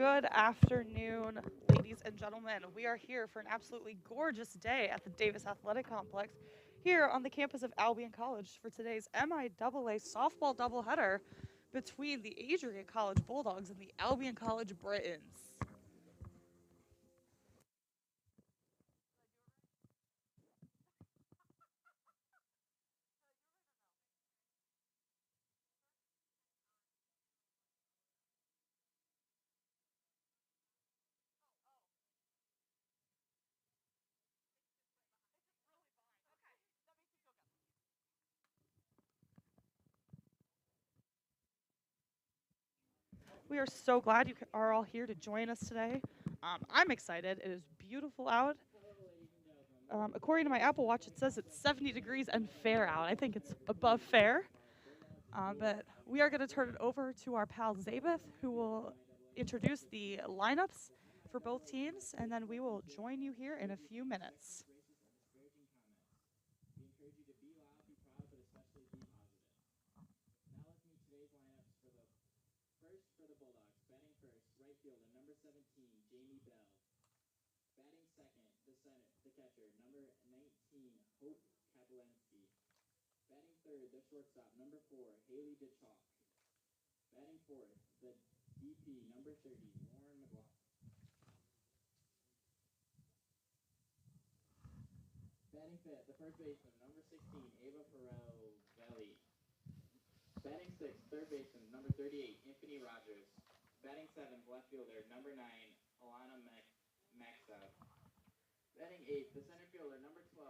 Good afternoon, ladies and gentlemen. We are here for an absolutely gorgeous day at the Davis Athletic Complex here on the campus of Albion College for today's MIAA softball doubleheader between the Adrian College Bulldogs and the Albion College Britons. We are so glad you are all here to join us today. I'm excited. It is beautiful out. According to my Apple Watch, it says it's 70 degrees and fair out. I think it's above fair. But we are going to turn it over to our pal Zabeth, who will introduce the lineups for both teams, and then we will join you here in a few minutes. Koplansky. Batting third, the shortstop, number 4, Haley DeChalk. Batting fourth, the DP, number 30, Lauren McLaughlin. Batting fifth, the first baseman, number 16, Ava Farrell-Velli. Batting sixth, third baseman, number 38, Anthony Rogers. Batting seventh, left fielder, number 9, Alana Maxout. Batting eighth, the center fielder, number 12,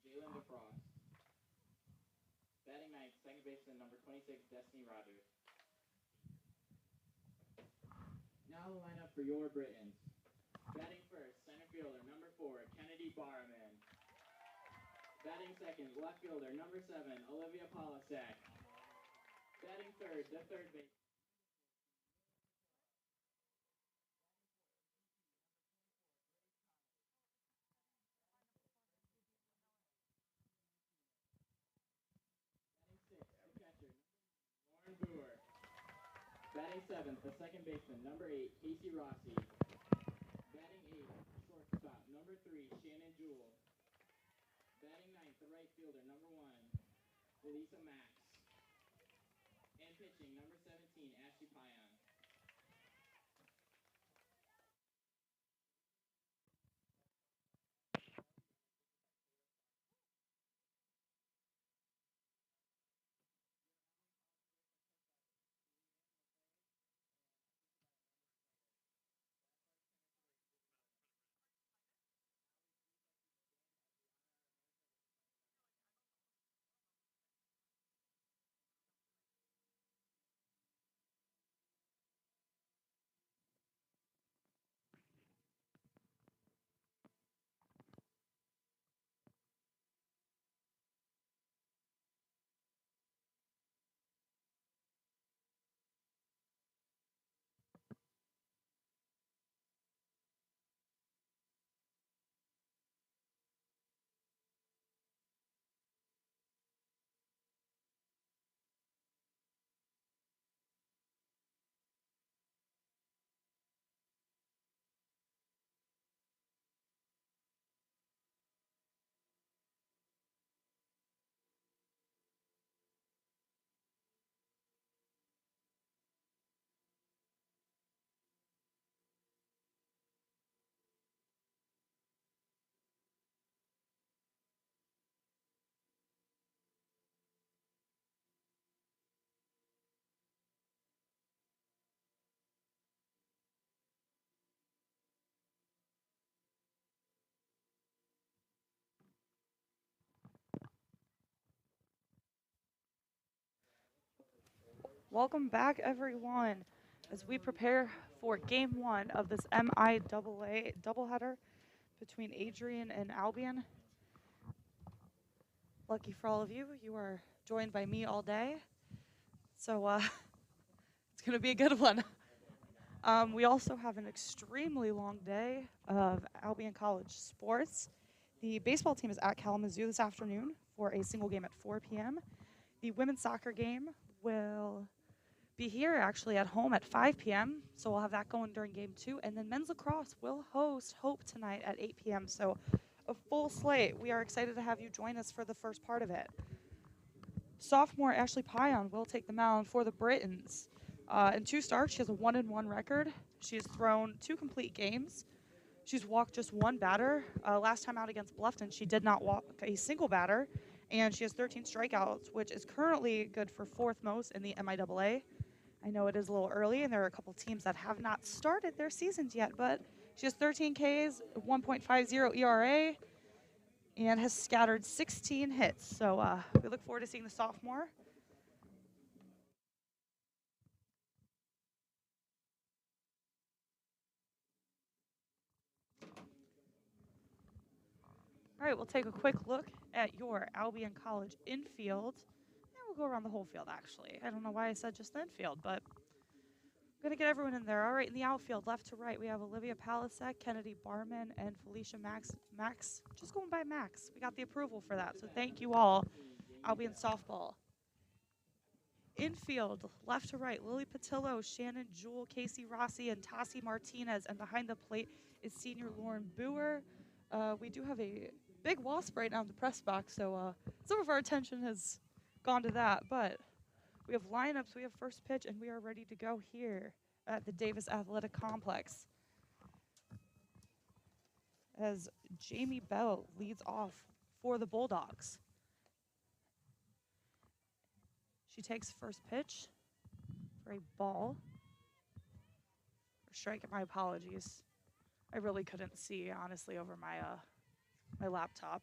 Jalen DeFrost. Batting ninth, second baseman, number 26, Destiny Rogers. Now the lineup for your Britons. Batting first, center fielder, number 4, Kennedy Barman. Batting second, left fielder, number 7, Olivia Palisack. Batting third, the third base. Batting sixth, the catcher, Lauren Brewer. Batting seventh, the second baseman, number 8, Casey Rossi. Batting eighth, shortstop, number 3, Shannon Jewell. Batting ninth, the right fielder, number 1, Elisa Max. And pitching, number 17, Ashley Pion. Welcome back, everyone, as we prepare for Game 1 of this MIAA doubleheader between Adrian and Albion. Lucky for all of you, you are joined by me all day, so it's going to be a good one. We also have an extremely long day of Albion College sports. The baseball team is at Kalamazoo this afternoon for a single game at 4 p.m. The women's soccer game will be here actually at home at 5 p.m. So we'll have that going during game 2. And then men's lacrosse will host Hope tonight at 8 p.m. So a full slate. We are excited to have you join us for the first part of it. Sophomore Ashley Pion will take the mound for the Britons. In 2 starts, she has a 1-1 record. She has thrown 2 complete games. She's walked just 1 batter. Last time out against Bluffton, she did not walk a single batter. And she has 13 strikeouts, which is currently good for 4th most in the MIAA. I know it is a little early, and there are a couple teams that have not started their seasons yet, but she has 13 Ks, 1.50 ERA, and has scattered 16 hits. So we look forward to seeing the sophomore. All right, we'll take a quick look at your Albion College infield. And we'll go around the whole field, actually. I don't know why I said just the infield, but I'm going to get everyone in there. All right, in the outfield, left to right, we have Olivia Palisack, Kennedy Barman, and Felicia Max. Just going by Max. We got the approval for that, so thank you all, Albion softball. Infield, left to right, Lily Patillo, Shannon Jewell, Casey Rossi, and Tassi Martinez. And behind the plate is senior Lauren Boer. We do have a big wasp right now in the press box, so some of our attention has gone to that. But we have lineups, we have first pitch, and we are ready to go here at the Davis Athletic Complex. As Jamie Bell leads off for the Bulldogs. She takes first pitch for a ball. Or strike, my apologies. I really couldn't see, honestly, over my my laptop.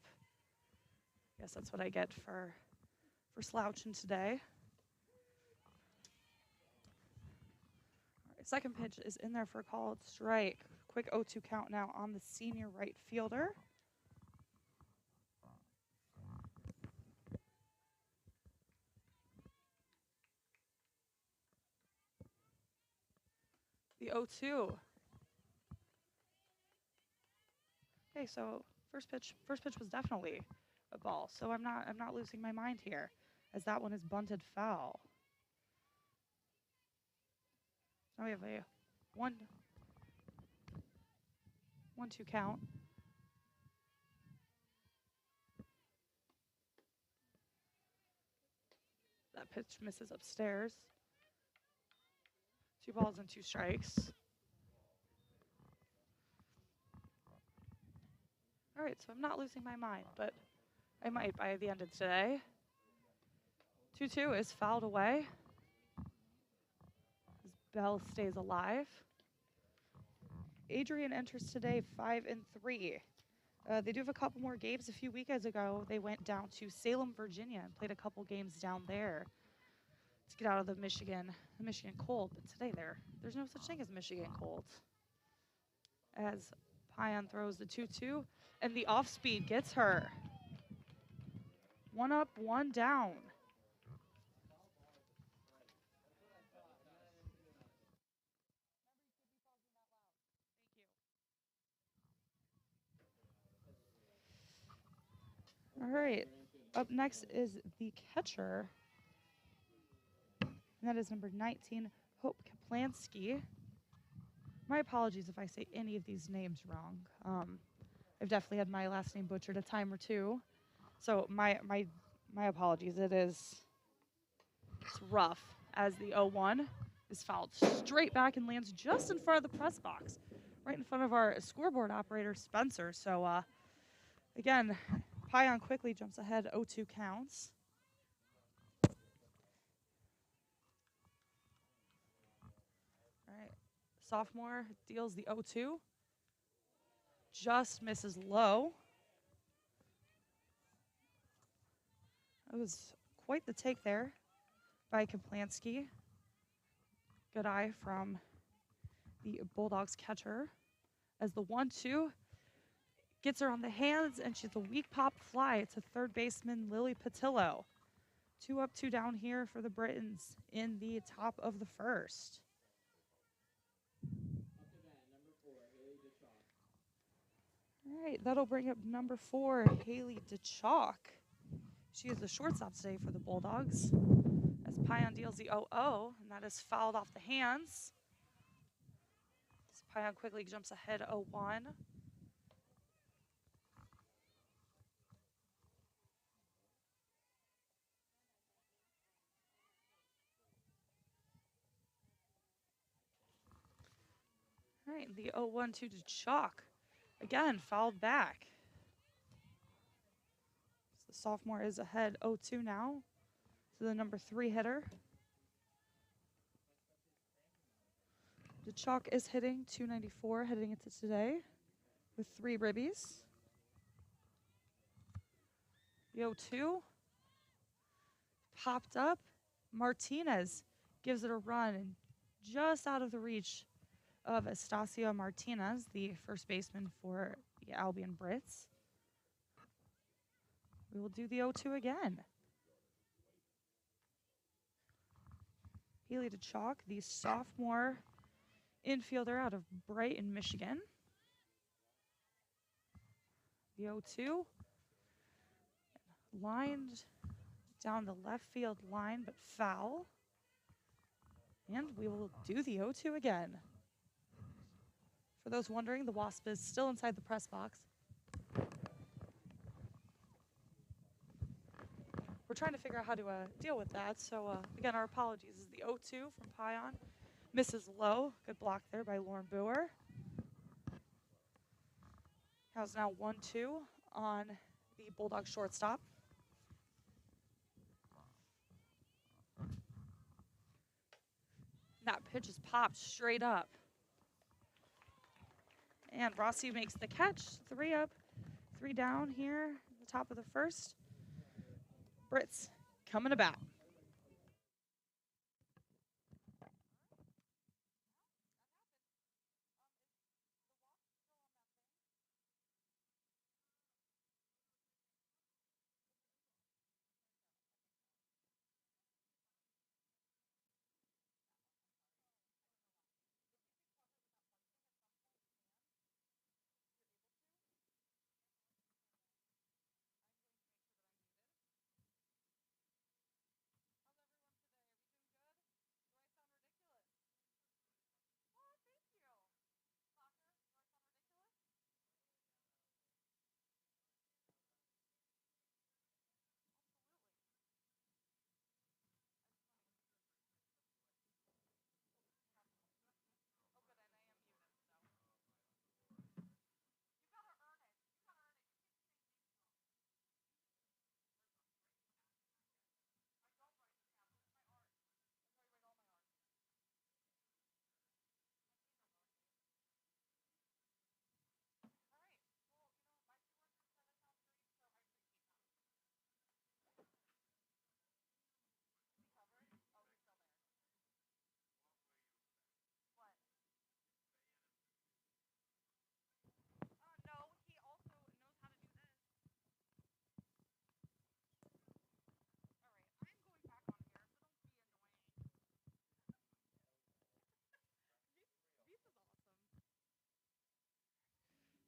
Guess that's what I get for slouching today. All right, second pitch is in there for a called strike. Quick 0-2 count now on the senior right fielder. The 0-2. Okay, so first pitch was definitely a ball. So I'm not losing my mind here, as that one is bunted foul. Now we have a 1-2 count. That pitch misses upstairs. 2 balls and 2 strikes. All right, so I'm not losing my mind, but I might by the end of today. 2-2 is fouled away. As Bell stays alive. Adrian enters today 5-3. They do have a couple more games. A few weekends ago, they went down to Salem, Virginia, and played a couple games down there to get out of the Michigan cold. But today there's no such thing as Michigan cold. As Pion throws the 2-2, and the off speed gets her. 1 up, 1 down. All right, up next is the catcher, and that is number 19, Hope Koplansky. My apologies if I say any of these names wrong. I've definitely had my last name butchered a time or two, so my apologies. It's rough, as the 0-1 is fouled straight back and lands just in front of the press box, right in front of our scoreboard operator, Spencer. So, again, Pion quickly jumps ahead, 0-2 counts. All right, sophomore deals the 0-2. Just misses low. That was quite the take there by Koplansky. Good eye from the Bulldogs catcher. As the 1-2 gets her on the hands, and she's a weak pop fly to third baseman Lily Patillo. 2 up, 2 down here for the Britons in the top of the first. All right, that'll bring up number 4, Haley DeChalk. She is the shortstop today for the Bulldogs. As Pion deals the 0-0, and that is fouled off the hands. As Pion quickly jumps ahead 0-1. All right, the 0-1 to Chalk. Again, fouled back. So the sophomore is ahead 0-2 now to the number 3 hitter. The Chalk is hitting 294 heading into today with 3 ribbies. The 0-2 popped up. Martinez gives it a run and just out of the reach of Estacio Martinez, the first baseman for the Albion Brits. We will do the 0-2 again. Healy to Chalk, the sophomore infielder out of Brighton, Michigan. The 0-2 lined down the left field line, but foul. And we will do the 0-2 again. For those wondering, the Wasp is still inside the press box. We're trying to figure out how to deal with that. So again, our apologies. This is the 0-2 from Pion. Misses low. Good block there by Lauren Boer. How's now 1-2 on the Bulldog shortstop. That pitch is popped straight up. And Rossi makes the catch. 3 up, 3 down here at the top of the first. Brits coming to bat.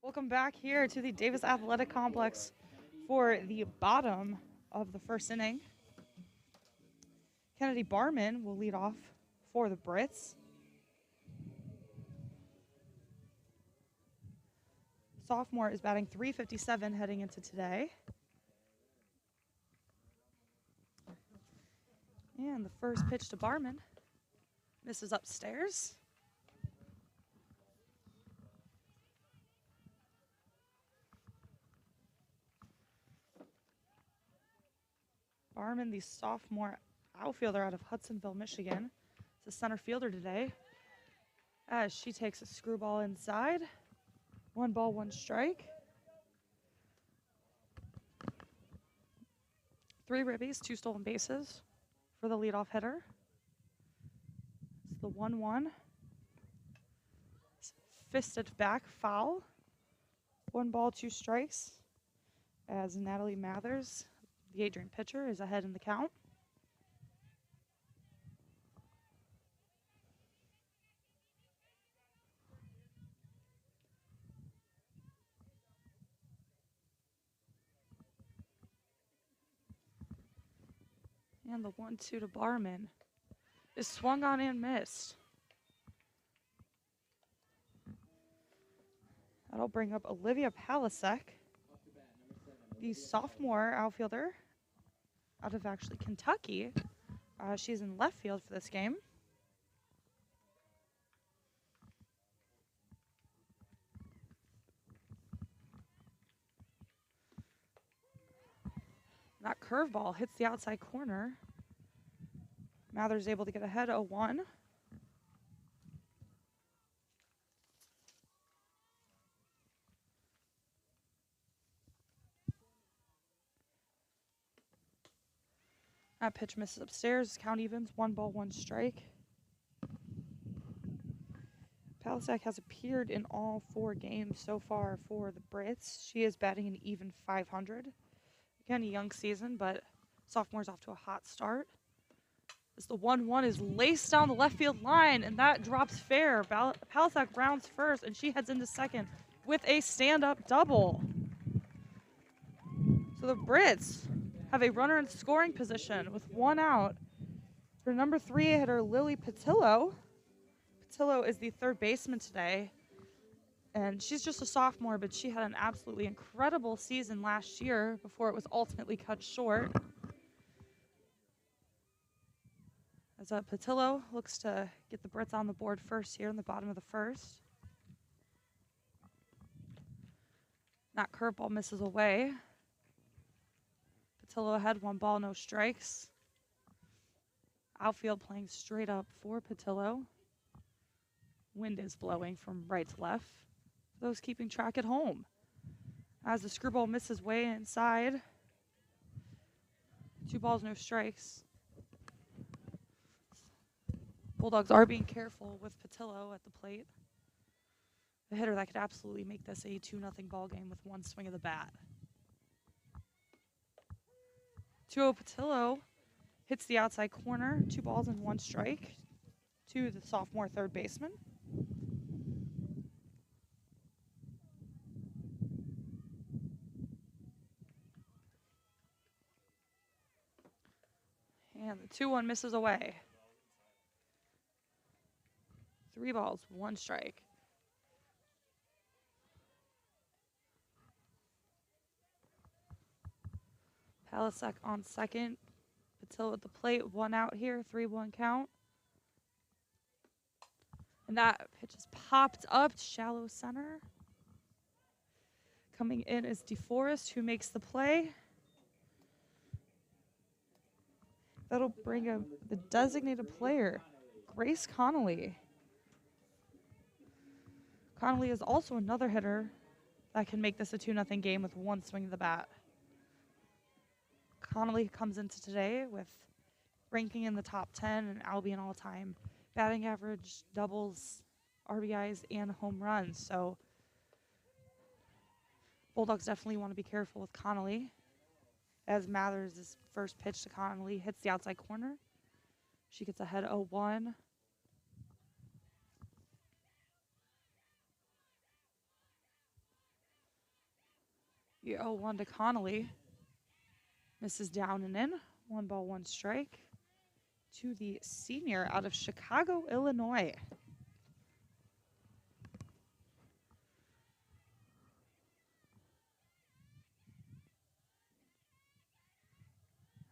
Welcome back here to the Davis Athletic Complex for the bottom of the first inning. Kennedy Barman will lead off for the Brits. Sophomore is batting .357 heading into today. And the first pitch to Barman misses upstairs. Barman, the sophomore outfielder out of Hudsonville, Michigan, is a center fielder today. As she takes a screwball inside. 1 ball, 1 strike. 3 ribbies, 2 stolen bases for the leadoff hitter. It's the 1-1. Fisted back, foul. 1 ball, 2 strikes. As Natalie Mathers, the Adrian pitcher, is ahead in the count. And the 1-2 to Barman is swung on and missed. That'll bring up Olivia Palisack, the sophomore outfielder out of actually Kentucky. She's in left field for this game. That curveball hits the outside corner. Mather's able to get ahead 0-1. That pitch misses upstairs. Count evens, 1 ball, 1 strike. Palisack has appeared in all 4 games so far for the Brits. She is batting an even .500. Again, a young season, but sophomore's off to a hot start. As the 1-1 is laced down the left field line, and that drops fair. Palisack rounds first, and she heads into second with a stand-up double. So the Brits have a runner in scoring position with 1 out. For number 3 hitter, Lily Patillo. Patillo is the third baseman today, and she's just a sophomore, but she had an absolutely incredible season last year before it was ultimately cut short. As Patillo looks to get the Brits on the board first here in the bottom of the first. That curveball misses away. Patillo ahead, 1 ball, no strikes. Outfield playing straight up for Patillo. Wind is blowing from right to left. For those keeping track at home. As the screwball misses way inside. 2 balls, no strikes. Bulldogs are being careful with Patillo at the plate. The hitter that could absolutely make this a 2-0 ball game with 1 swing of the bat. 2-0 Patillo hits the outside corner. 2 balls and 1 strike to the sophomore third baseman. And the 2-1 misses away. 3 balls, 1 strike. Palisack on second. Patillo at the plate, 1 out here, 3-1 count. And that pitch is popped up to shallow center. Coming in is DeForest, who makes the play. That'll bring up the designated player, Grace Connolly. Connolly is also another hitter that can make this a 2-0 game with 1 swing of the bat. Connolly comes into today with ranking in the top 10 in Albion all-time batting average, doubles, RBIs, and home runs. So Bulldogs definitely want to be careful with Connolly. As Mathers' first pitch to Connolly hits the outside corner. She gets ahead 0-1. The 0-1 to Connolly. Misses down and in. 1 ball, 1 strike. To the senior out of Chicago, Illinois.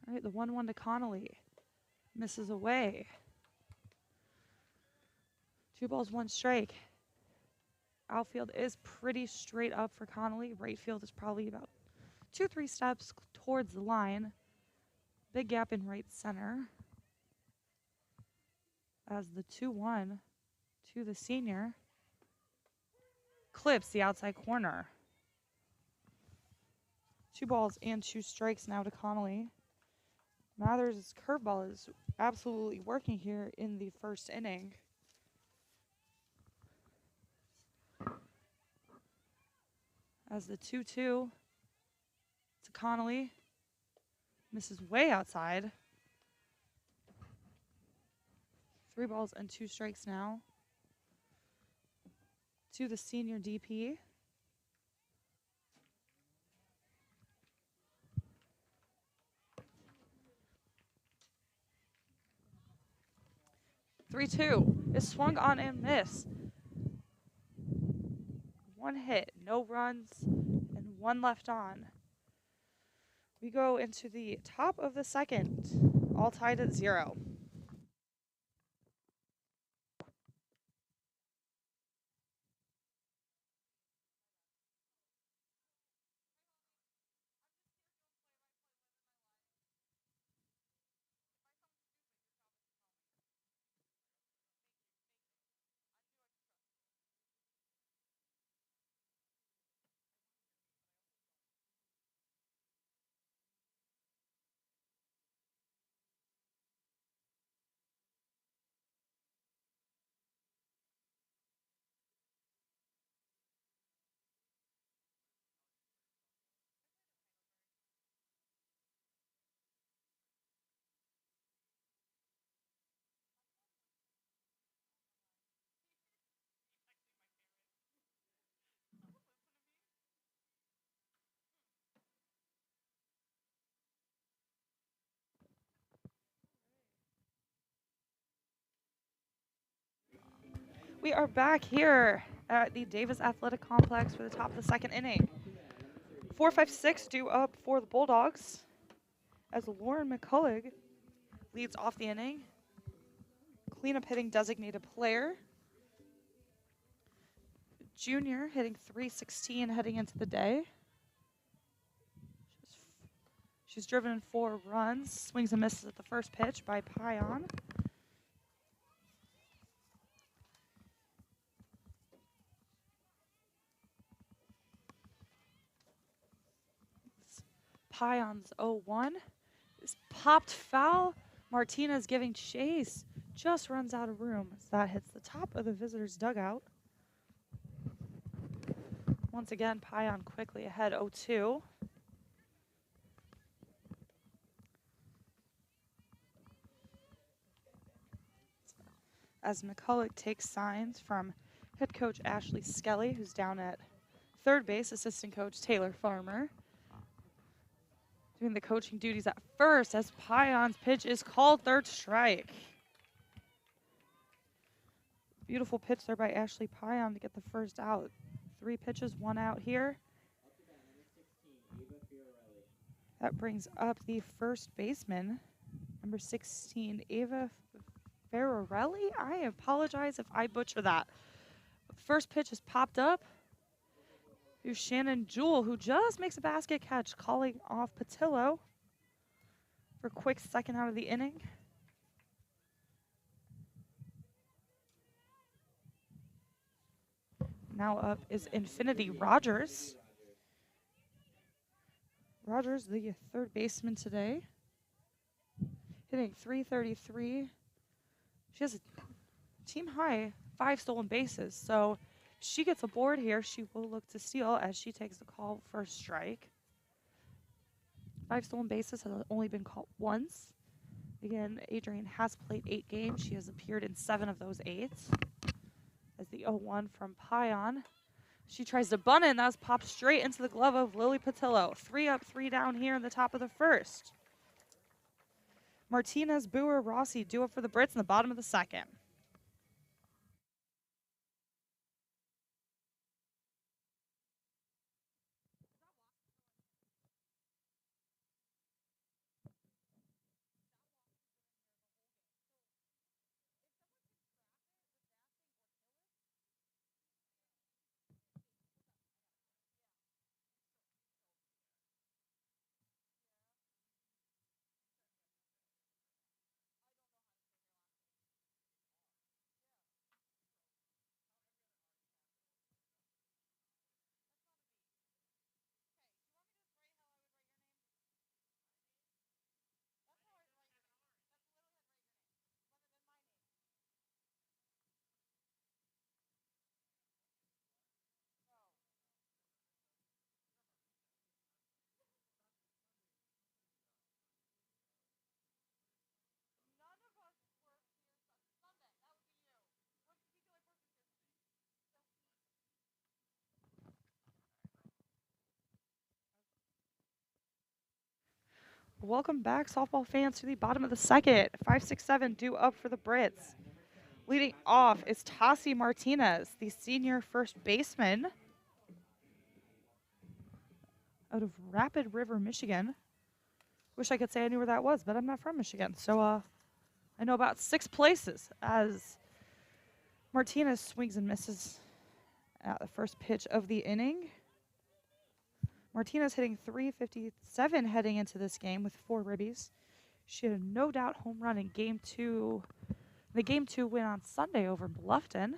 All right, the 1-1 to Connolly. Misses away. 2 balls, 1 strike. Outfield is pretty straight up for Connolly. Right field is probably about 2-3 steps towards the line. Big gap in right center. As the 2-1 to the senior clips the outside corner. 2 balls and 2 strikes now to Connolly. Mathers' curveball is absolutely working here in the first inning. As the 2-2 to Connolly misses way outside. 3 balls and 2 strikes now to the senior DP. 3-2 is swung on and missed. One hit, no runs, and one left on. We go into the top of the second, all tied at 0. We are back here at the Davis Athletic Complex for the top of the second inning. 4-5-6 due up for the Bulldogs as Lauren McCullough leads off the inning. Cleanup hitting designated player. Junior hitting .316 heading into the day. She's driven in 4 runs. Swings and misses at the first pitch by Pion. Pion's 0-1 is popped foul. Martinez giving chase. Just runs out of room as that hits the top of the visitors' dugout. Once again, Pion quickly ahead 0-2. As McCullough takes signs from head coach Ashley Skelly, who's down at third base, assistant coach Taylor Farmer doing the coaching duties at first as Pion's pitch is called third strike. Beautiful pitch there by Ashley Pion to get the first out. 3 pitches, 1 out here. That brings up the first baseman, number 16, Ava Ferrarelli. I apologize if I butcher that. The first pitch is popped up. Here's Shannon Jewell, who just makes a basket catch, calling off Patillo for a quick second out of the inning. Now up is Infinity Rogers. Rogers, the third baseman today, hitting .333. She has a team high 5 stolen bases, so if she gets aboard here, she will look to steal as she takes the call for strike. 5 stolen bases has only been caught once. Again, Adrian has played 8 games. She has appeared in 7 of those 8. As the 0-1 from Pion. She tries to bunt it, and that was popped straight into the glove of Lily Patillo. 3 up, 3 down here in the top of the first. Martinez, Boer, Rossi due up for the Brits in the bottom of the second. Welcome back, softball fans, to the bottom of the second. 5-6-7 due up for the Brits. Leading off is Tassi Martinez, the senior first baseman out of Rapid River, Michigan. Wish I could say I knew where that was, but I'm not from Michigan. So I know about 6 places as Martinez swings and misses at the first pitch of the inning. Martinez hitting .357 heading into this game with 4 ribbies. She had a no doubt home run in Game 2. The Game 2 win on Sunday over Bluffton.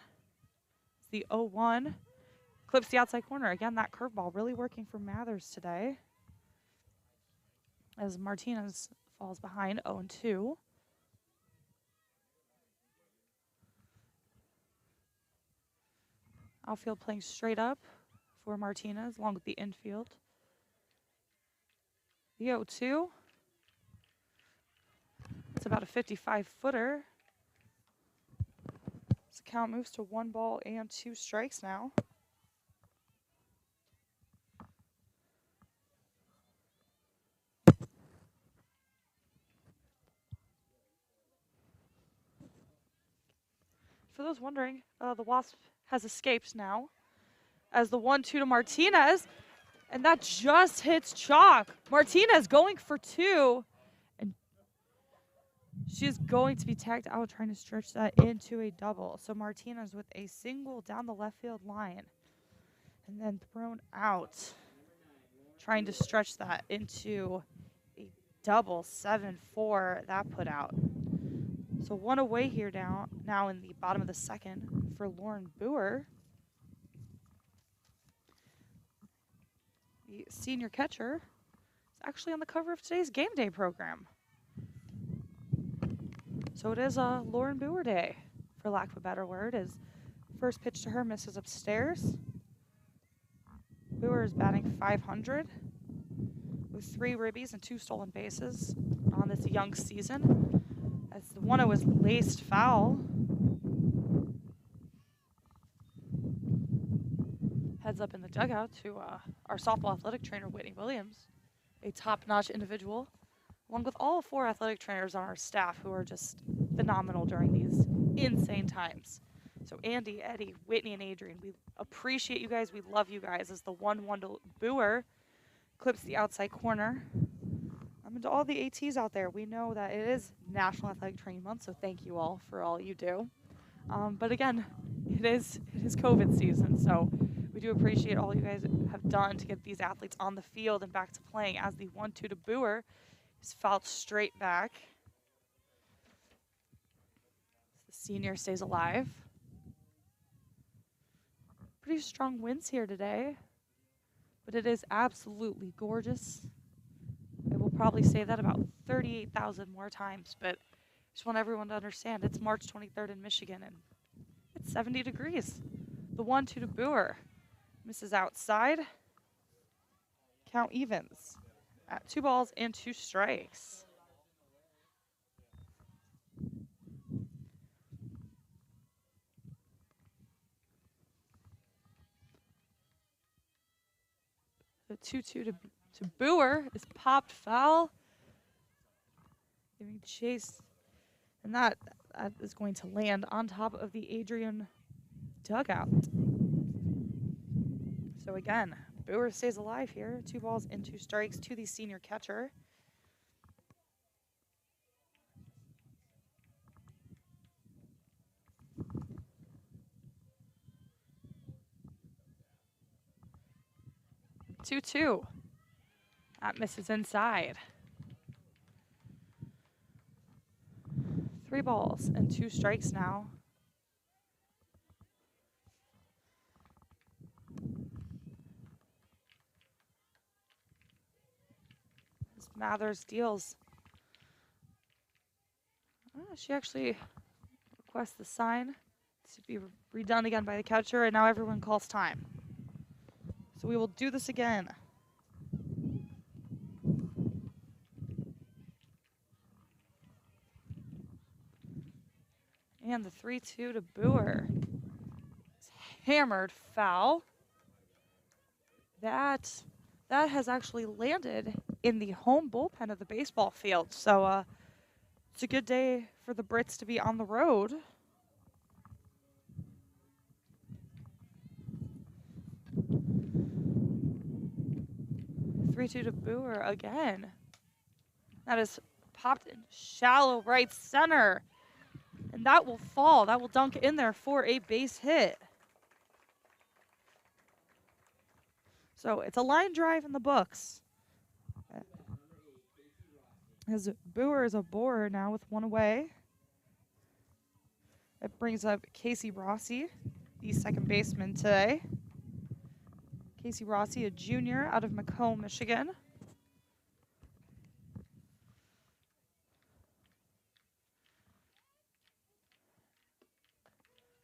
It's the 0-1. Clips the outside corner. Again, that curveball really working for Mathers today, as Martinez falls behind 0-2. Outfield playing straight up for Martinez, along with the infield. The 0-2. It's about a 55-footer. This count moves to 1 ball and 2 strikes now. For those wondering, the Wasp has escaped now as the 1-2 to Martinez, and that just hits chalk. Martinez going for 2, and she's going to be tagged out trying to stretch that into a double. So Martinez with a single down the left field line, and then thrown out, trying to stretch that into a double. 7-4 that put out. So 1 away here now in the bottom of the second for Lauren Boer. The senior catcher is actually on the cover of today's game day program. So it is a Lauren Boer day, for lack of a better word, as first pitch to her misses upstairs. Boer is batting .500 with 3 ribbies and 2 stolen bases on this young season, as the 1-0 was laced foul. Heads up in the dugout to our softball athletic trainer, Whitney Williams, a top-notch individual, along with all 4 athletic trainers on our staff who are just phenomenal during these insane times. So Andy, Eddie, Whitney, and Adrian, we appreciate you guys. We love you guys, as the 1-1 to Boer clips the outside corner. And to all the ATs out there, we know that it is National Athletic Training Month, so thank you all for all you do. But again, it is COVID season, so we do appreciate all you guys have done to get these athletes on the field and back to playing, as the 1-2 to Boer is fouled straight back. The senior stays alive. Pretty strong winds here today, but it is absolutely gorgeous. I will probably say that about 38,000 more times, but I just want everyone to understand it's March 23rd in Michigan and it's 70 degrees. The 1-2 to Boer misses outside. Count evens at 2 balls and 2 strikes. The 2-2 to Boer is popped foul, giving chase, and that is going to land on top of the Adrian dugout. So again, Boer stays alive here. 2 balls and 2 strikes to the senior catcher. Two. That misses inside. 3 balls and 2 strikes now. As Mathers deals. She actually requests the sign to be redone again by the catcher, and now everyone calls time. So we will do this again. And the 3-2 to Boer. It's hammered foul. That has actually landed in the home bullpen of the baseball field. So it's a good day for the Brits to be on the road. 3-2 to Boer again. That is popped in shallow right center. And that will fall. That will dunk in there for a base hit. So it's a line drive in the books. As Boer is a borer now with one away. It brings up Casey Rossi, the second baseman today. Casey Rossi, a junior out of Macomb, Michigan.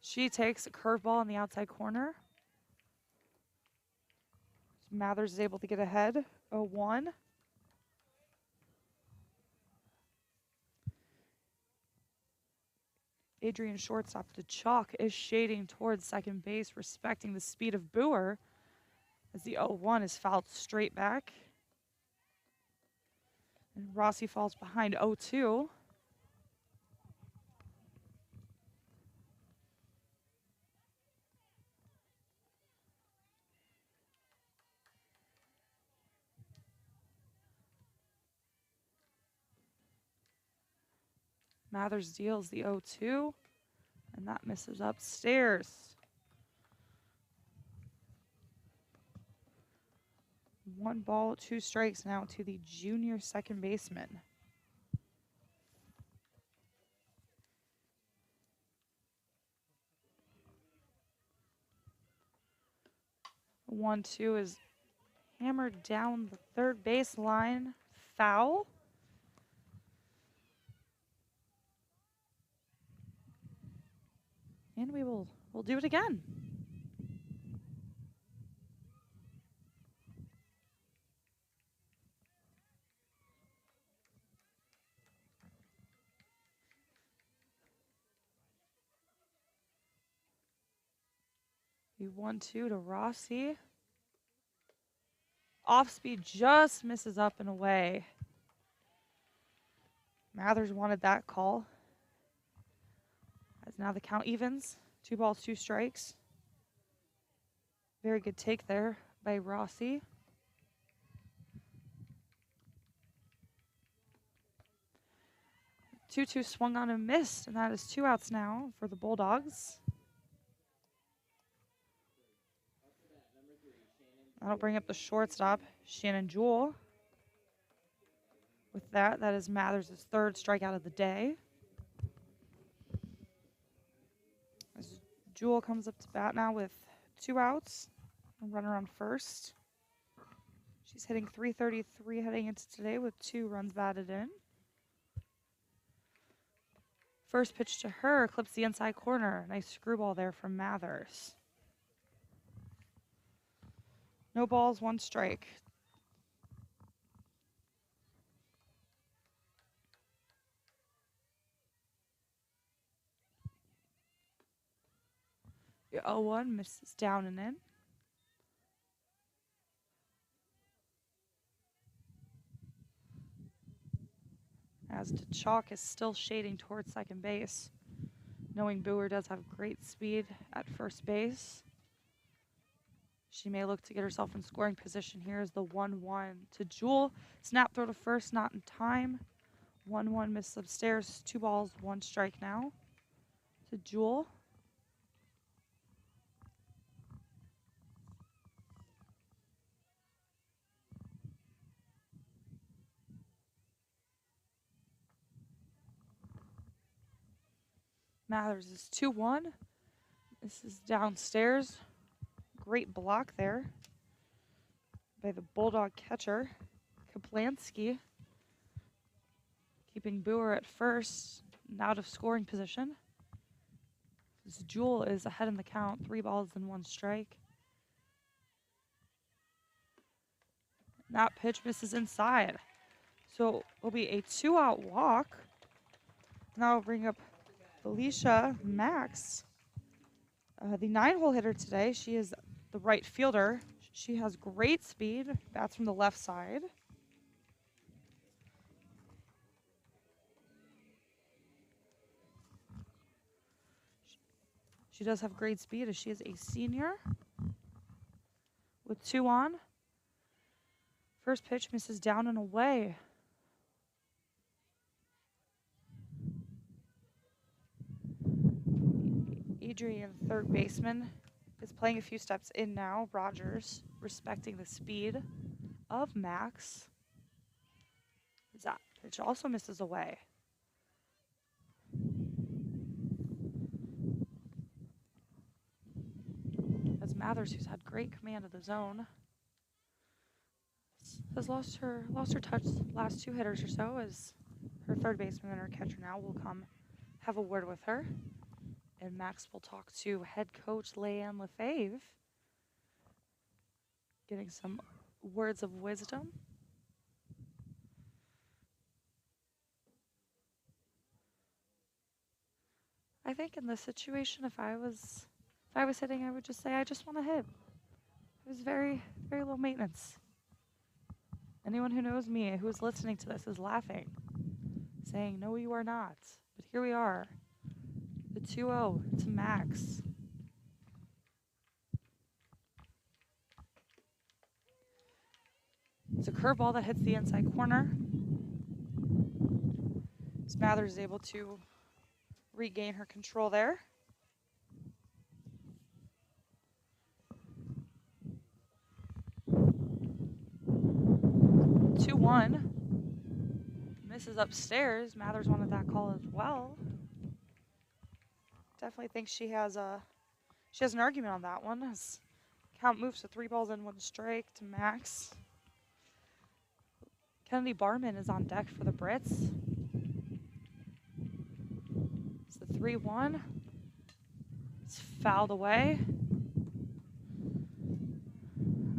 She takes a curveball in the outside corner. Mathers is able to get ahead, 0-1. Adrian, shortstop to chalk, is shading towards second base, respecting the speed of Boer as the 0-1 is fouled straight back. And Rossi falls behind 0-2. Mathers deals the 0-2, and that misses upstairs. One ball, 2 strikes now to the junior second baseman. The 1-2 is hammered down the third baseline. Foul. And we'll do it again. The 1-2 to Rossi. Off speed just misses up and away. Mathers wanted that call. As now the count evens. 2 balls, 2 strikes. Very good take there by Rossi. Two swung on and missed, and that is 2 outs now for the Bulldogs. That'll bring up the shortstop, Shannon Jewell. With that, that is Mathers' 3rd strikeout of the day. As Jewell comes up to bat now with 2 outs, a runner on first. She's hitting .333 heading into today with 2 runs batted in. First pitch to her, clips the inside corner. Nice screwball there from Mathers. No balls, 1 strike. The 0-1 misses down and in. As Tachok is still shading towards second base, knowing Boer does have great speed at first base. She may look to get herself in scoring position here as the 1-1 to Jewell. Snap throw to first, not in time. 1-1 misses upstairs. 2 balls, 1 strike now to Jewell. Mathers is 2-1. This is downstairs. Great block there by the Bulldog catcher, Koplansky. Keeping Boer at first and out of scoring position. This Jewell is ahead in the count, 3 balls and 1 strike. And that pitch misses inside. So it'll be a 2-out walk. And that'll bring up Felicia Max, the 9-hole hitter today. She is the right fielder. She has great speed, bats from the left side. She does have great speed as she is a senior. With 2 on. First pitch misses down and away. Adrian, third baseman, is playing a few steps in now. Rogers, respecting the speed of Max. That pitch also misses away. As Mathers, who's had great command of the zone, has lost her touch last 2 hitters or so, as her third baseman and her catcher now will come have a word with her. And Max will talk to head coach Leanne Lefebvre, getting some words of wisdom. I think in this situation, if I was hitting, I would just say I just want to hit. It was very, very low maintenance. Anyone who knows me, who is listening to this, is laughing, saying, no, you are not. But here we are. The 2-0 to Max. It's a curveball that hits the inside corner. Mathers is able to regain her control there. 2-1. Misses upstairs. Mathers wanted that call as well. Definitely think she has an argument on that one. As count moves to 3 balls and 1 strike to Max. Kennedy Barman is on deck for the Brits. It's the 3-1. It's fouled away.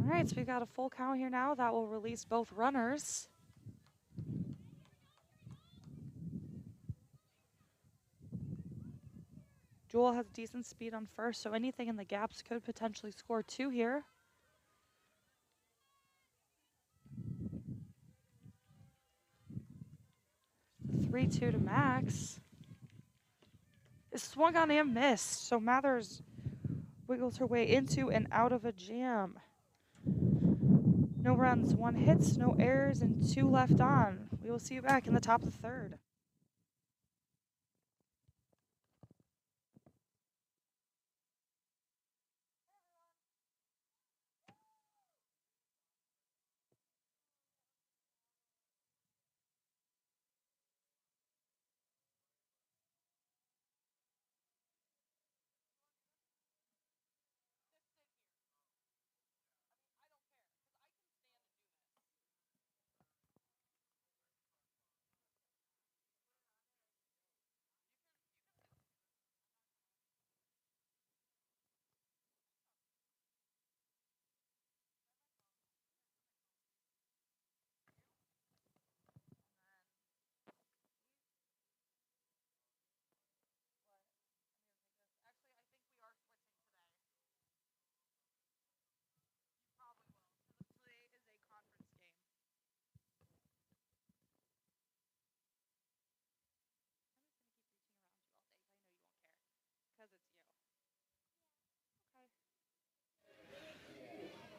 All right, so we've got a full count here now. That will release both runners. Jewel has decent speed on first, so anything in the gaps could potentially score 2 here. The 3-2 to Max. Is swung on and missed, so Mathers wiggles her way into and out of a jam. No runs, 1 hits, no errors, and 2 left on. We will see you back in the top of the 3rd.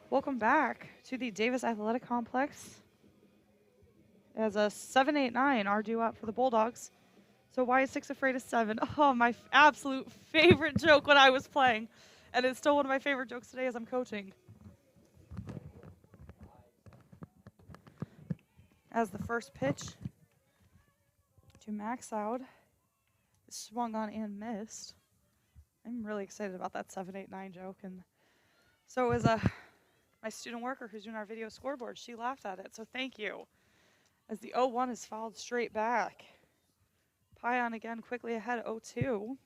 Welcome back to the Davis Athletic Complex. As a 7-8-9 are due up for the Bulldogs. So why is 6 afraid of 7? Oh, my absolute favorite joke when I was playing. And it's still one of my favorite jokes today as I'm coaching. As the first pitch to Max out is swung on and missed. I'm really excited about that 7-8-9 joke. And so is my student worker who's doing our video scoreboard. She laughed at it, so thank you. As the 0-1 is fouled straight back. Pion again quickly ahead, 0-2.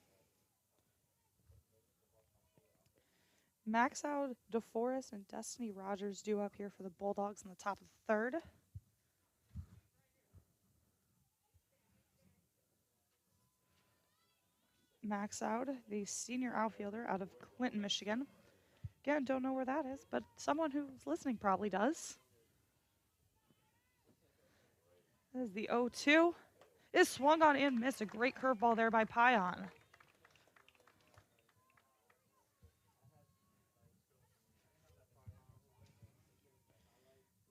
Max out, DeForest and Destiny Rogers due up here for the Bulldogs in the top of the 3rd. Max out, the senior outfielder out of Clinton, Michigan. Again, don't know where that is, but someone who's listening probably does. That is the 0-2. Is swung on and missed. A great curveball there by Pion.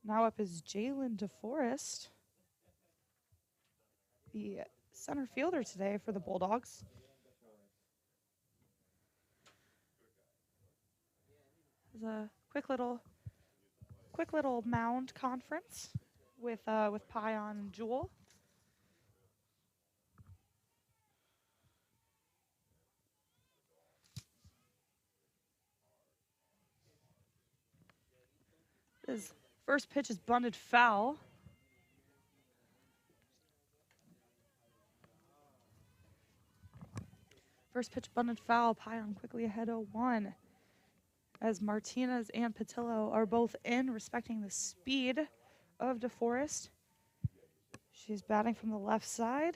Now up is Jalen DeForest, the center fielder today for the Bulldogs. There's a quick little mound conference with Pion and Jewel. His first pitch is bunted foul. First pitch bunted foul. Pion quickly ahead 0-1. As Martinez and Patillo are both in, respecting the speed of DeForest. She's batting from the left side.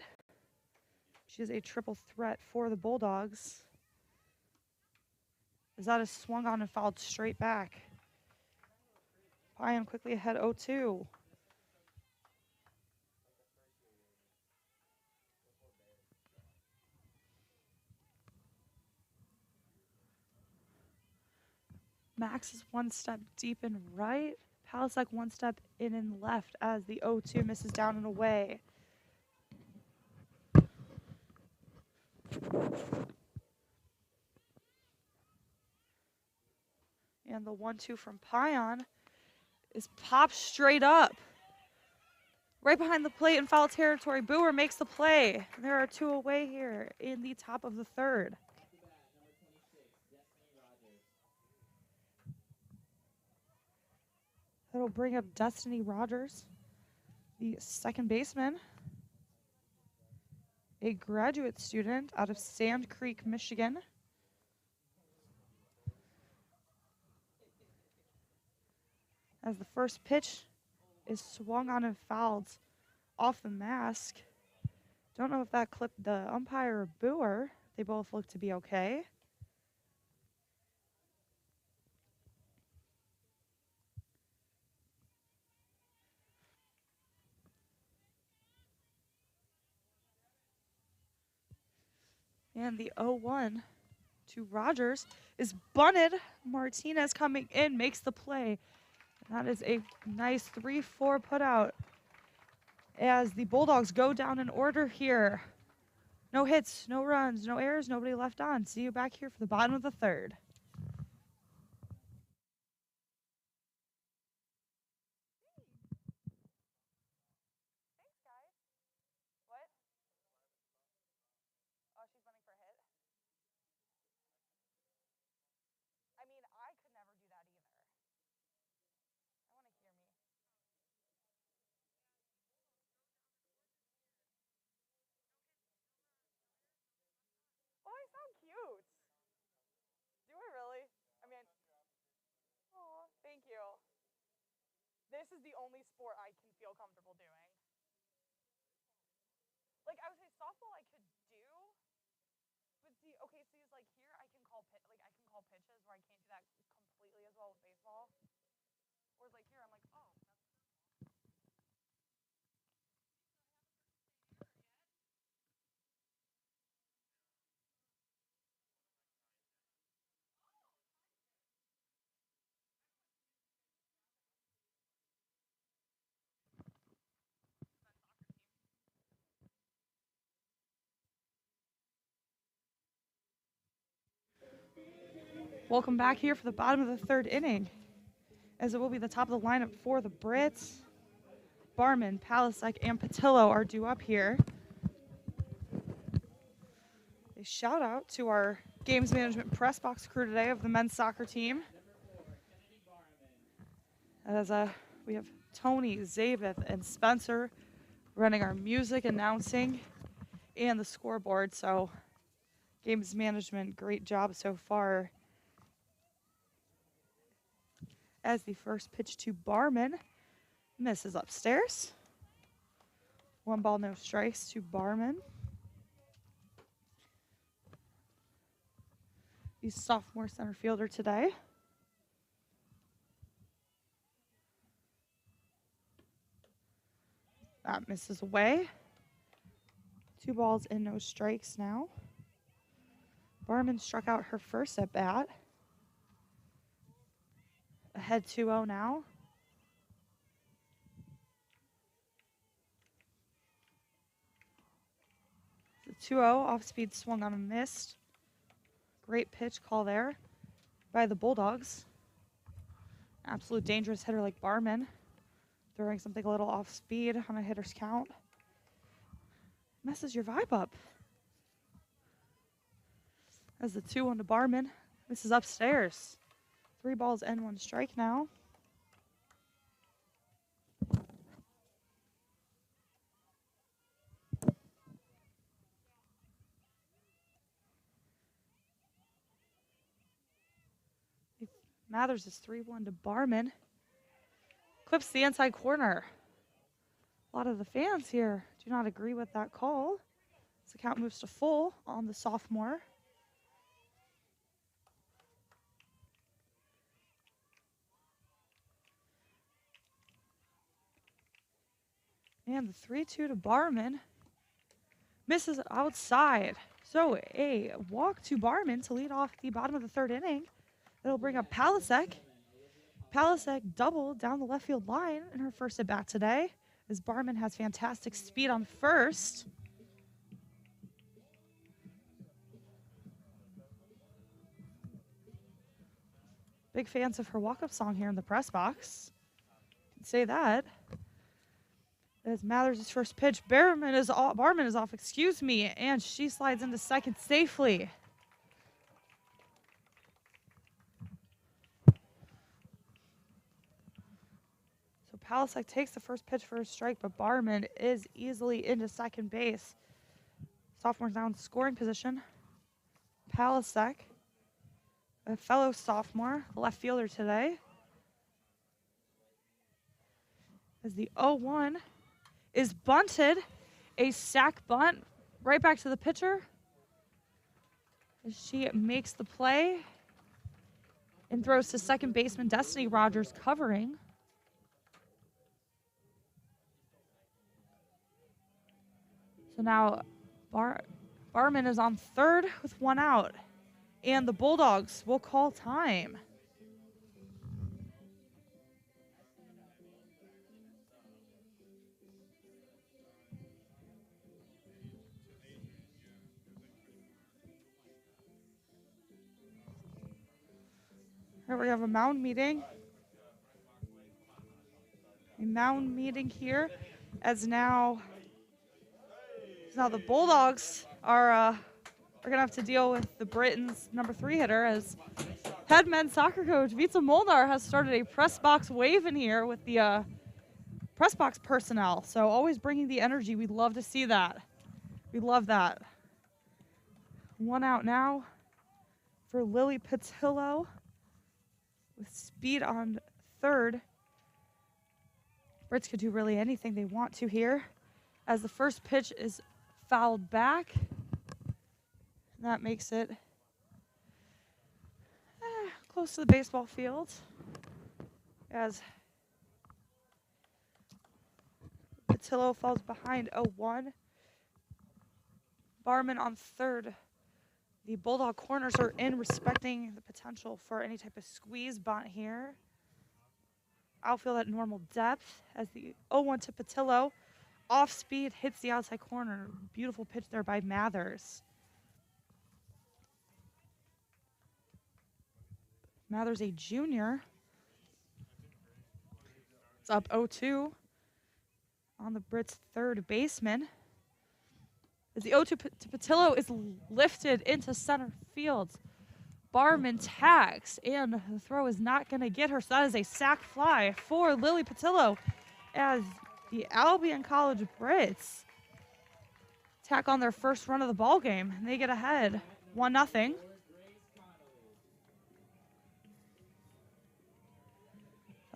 She is a triple threat for the Bulldogs. As that is swung on and fouled straight back. Pion quickly ahead 0-2. Max is one step deep and right. Palisack one step in and left as the 0-2 misses down and away. And the 1-2 from Pion is popped straight up. Right behind the plate in foul territory. Booer makes the play. There are two away here in the top of the third. That'll bring up Destiny Rogers, the second baseman, a graduate student out of Sand Creek, Michigan. As the first pitch is swung on and fouled off the mask. Don't know if that clipped the umpire or Booer. They both look to be okay. And the 0-1 to Rogers is bunted. Martinez coming in, makes the play. And that is a nice 3-4 putout as the Bulldogs go down in order here. No hits, no runs, no errors, nobody left on. See you back here for the bottom of the third. Thank you. This is the only sport I can feel comfortable doing. Like, I would say softball I could do, but see, okay, see, it's like here I can call pitches where I can't do that completely as well with baseball. Whereas like here I'm like, oh, welcome back here for the bottom of the third inning, as it will be the top of the lineup for the Brits. Barman, Palisack, and Patillo are due up here. A shout out to our games management press box crew today of the men's soccer team. As we have Tony, Zavith, and Spencer running our music, announcing, and the scoreboard. So games management, great job so far. As the first pitch to Barman misses upstairs. 1 ball, no strikes to Barman. The sophomore center fielder today. That misses away. 2 balls and no strikes now. Barman struck out her first at bat. Ahead 2-0 now. 2-0, off-speed swung on a missed. Great pitch call there by the Bulldogs. Absolute dangerous hitter like Barman. Throwing something a little off-speed on a hitter's count. Messes your vibe up. As the 2-1 to Barman. This is upstairs. 3 balls and 1 strike now. Mathers is 3-1 to Barman. Clips the inside corner. A lot of the fans here do not agree with that call. The count moves to full on the sophomore. And the 3-2 to Barman. Misses outside. So a walk to Barman to lead off the bottom of the 3rd inning. That'll bring up Palisack. Palisack doubled down the left field line in her first at bat today, as Barman has fantastic speed on first. Big fans of her walk-up song here in the press box. Can say that. As Mathers' first pitch, Barman is off, excuse me, and she slides into second safely. So Palisack takes the first pitch for a strike, but Barman is easily into second base. Sophomore's now in scoring position. Palisack, a fellow sophomore, left fielder today. As the 0-1 is bunted, a sack bunt right back to the pitcher as she makes the play and throws to second baseman Destiny Rogers covering. So now Barman is on third with 1 out, and the Bulldogs will call time. All right, we have a mound meeting. A mound meeting here, as now the Bulldogs are gonna have to deal with the Britons' number 3 hitter, as head men's soccer coach Vita Molnar has started a press box wave in here with the press box personnel. So always bringing the energy. We'd love to see that. We love that. 1 out now for Lily Patillo with speed on third. Brits could do really anything they want to here, as the first pitch is fouled back. And that makes it close to the baseball field, as Patillo falls behind 0-1. Barman on third. The Bulldog corners are in, respecting the potential for any type of squeeze bunt here. Outfield at normal depth, as the 0-1 to Patillo. Off speed, hits the outside corner. Beautiful pitch there by Mathers. Mathers, a junior. It's up 0-2 on the Brits' third baseman. As the 0-2 to Patillo is lifted into center field. Barman tags, and the throw is not going to get her. So that is a sac fly for Lily Patillo, as the Albion College Brits tack on their first run of the ball game, and they get ahead 1-0.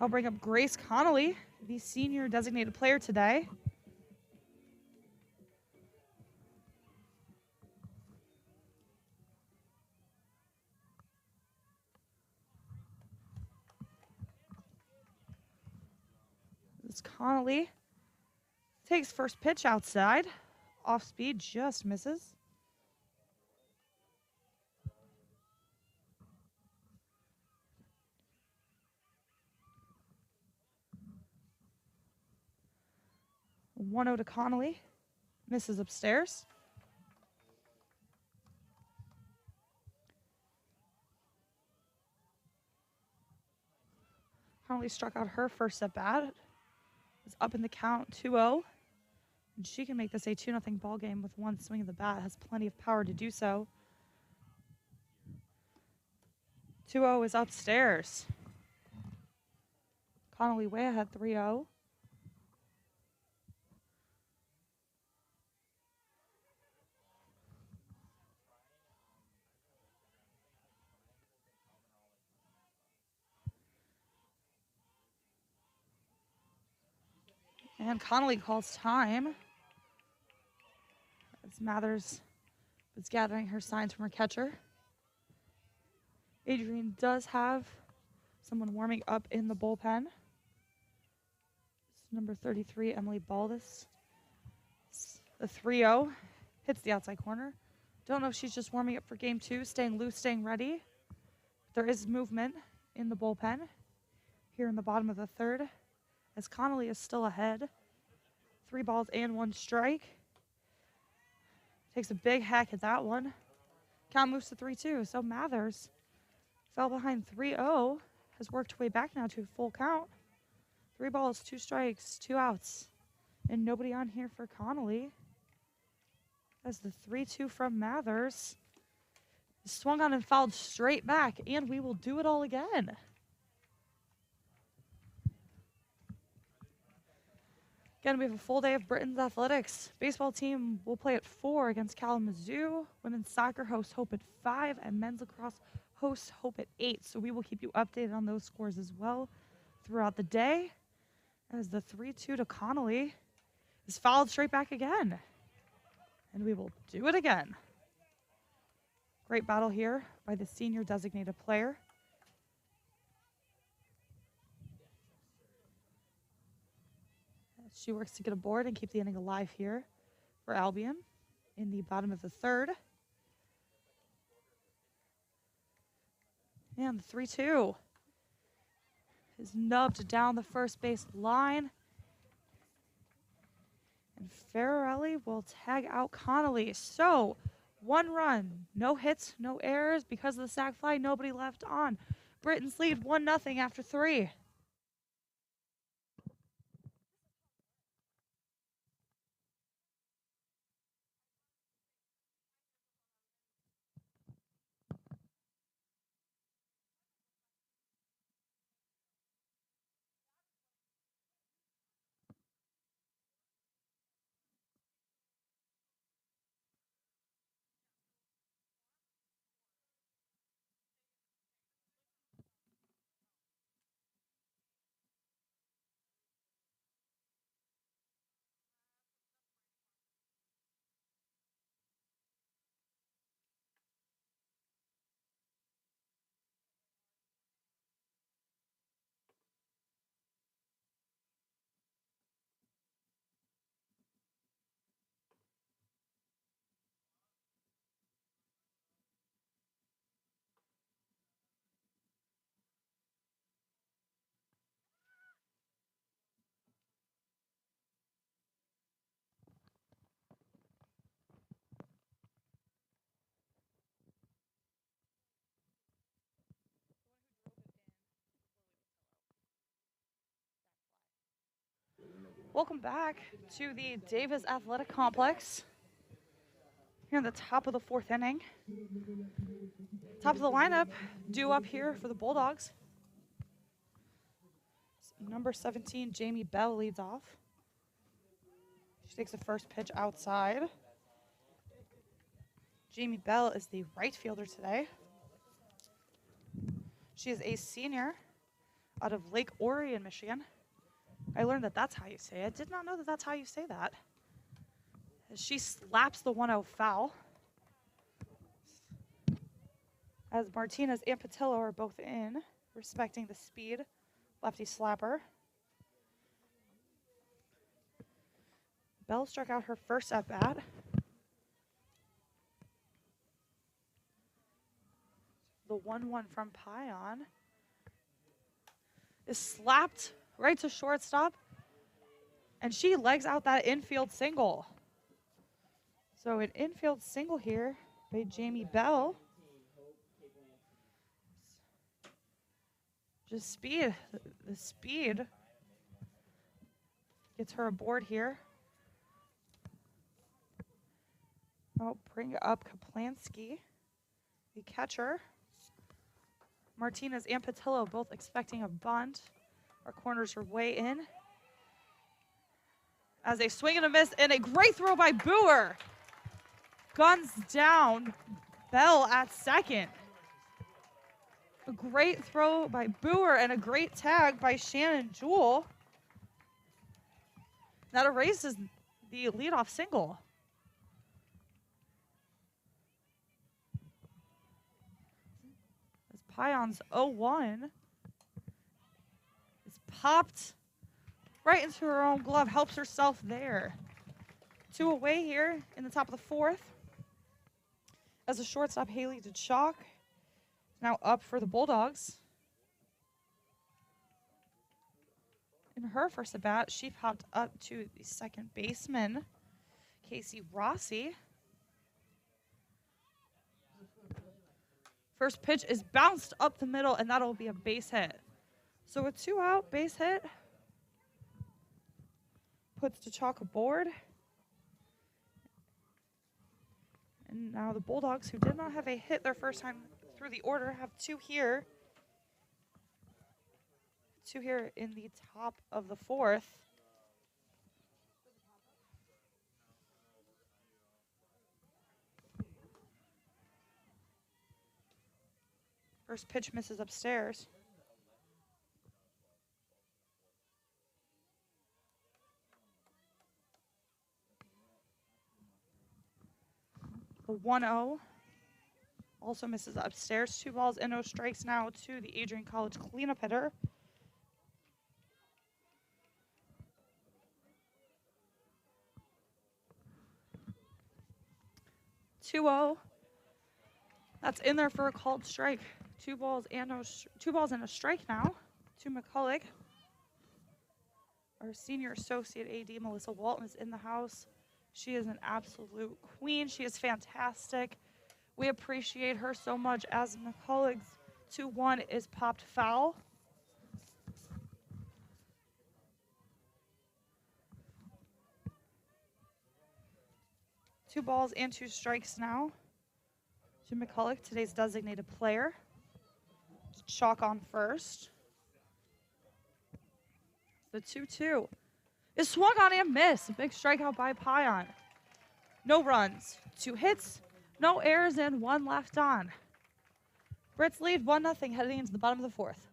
I'll bring up Grace Connolly, the senior designated player today. Connolly takes first pitch outside. Off speed, just misses. One 1-0 to Connolly. Misses upstairs. Connolly struck out her first at bat. Is up in the count 2-0. And she can make this a 2-0 ball game with one swing of the bat. Has plenty of power to do so. 2-0 is upstairs. Connolly way ahead 3-0. And Connolly calls time as Mathers is gathering her signs from her catcher. Adrian does have someone warming up in the bullpen. It's number 33, Emily Baldus. The 3-0 hits the outside corner. Don't know if she's just warming up for game 2, staying loose, staying ready. There is movement in the bullpen here in the bottom of the third, as Connolly is still ahead. 3 balls and 1 strike. Takes a big hack at that one. Count moves to 3-2, so Mathers fell behind 3-0, has worked her way back now to a full count. 3 balls, 2 strikes, 2 outs, and nobody on here for Connolly. As the 3-2 from Mathers is swung on and fouled straight back, and we will do it all again. Again, we have a full day of Britain's athletics. Baseball team will play at 4 against Kalamazoo. Women's soccer hosts Hope at 5, and men's lacrosse hosts Hope at 8. So we will keep you updated on those scores as well throughout the day. As the 3-2 to Connolly is fouled straight back again. And we will do it again. Great battle here by the senior designated player. She works to get aboard and keep the inning alive here for Albion in the bottom of the third. And the 3-2 is nubbed down the first base line. And Farrelly will tag out Connolly. So 1 run, no hits, no errors. Because of the sac fly, nobody left on. Britain's lead 1-0 after 3. Welcome back to the Davis Athletic Complex. Here in the top of the 4th inning. Top of the lineup, due up here for the Bulldogs. Number 17, Jamie Bell leads off. She takes the first pitch outside. Jamie Bell is the right fielder today. She is a senior out of Lake Orion, Michigan. I learned that that's how you say it. I did not know that that's how you say that. As she slaps the 1-0 foul. As Martinez and Patillo are both in, respecting the speed. Lefty slapper. Bell struck out her first at bat. The 1-1 from Pion is slapped right to shortstop, and she legs out that infield single. So an infield single here by Jamie Bell. Just speed. The speed gets her aboard here. Oh, bring up Koplansky, the catcher. Martinez and Patillo both expecting a bunt. Our corners are way in. As a swing and a miss, and a great throw by Boer. Guns down. Bell at second. A great throw by Boer and a great tag by Shannon Jewell. That erases the leadoff single. As Pion's 0-1 is popped right into her own glove, helps herself there. 2 away here in the top of the fourth. As the shortstop, Haley DeChalk, now up for the Bulldogs. In her first at bat, she popped up to the second baseman, Casey Rossi. First pitch is bounced up the middle, and that'll be a base hit. So with 2 out, base hit puts DeChalk aboard. And now the Bulldogs, who did not have a hit their first time through the order, have 2 here. 2 here in the top of the fourth. First pitch misses upstairs. The 1-0 also misses upstairs. 2 balls and no strikes now to the Adrian College cleanup hitter. That's in there for a called strike. 2 balls and a strike now to McCulloch. Our senior associate AD, Melissa Walton, is in the house. She is an absolute queen. She is fantastic. We appreciate her so much as McCulloch's 2-1 is popped foul. Two balls and 2 strikes now to McCulloch, today's designated player. Chalk on first. The 2-2 is swung on and missed. A big strikeout by Pion. No runs, 2 hits, no errors, and 1 left on. Brits lead 1-0 heading into the bottom of the fourth.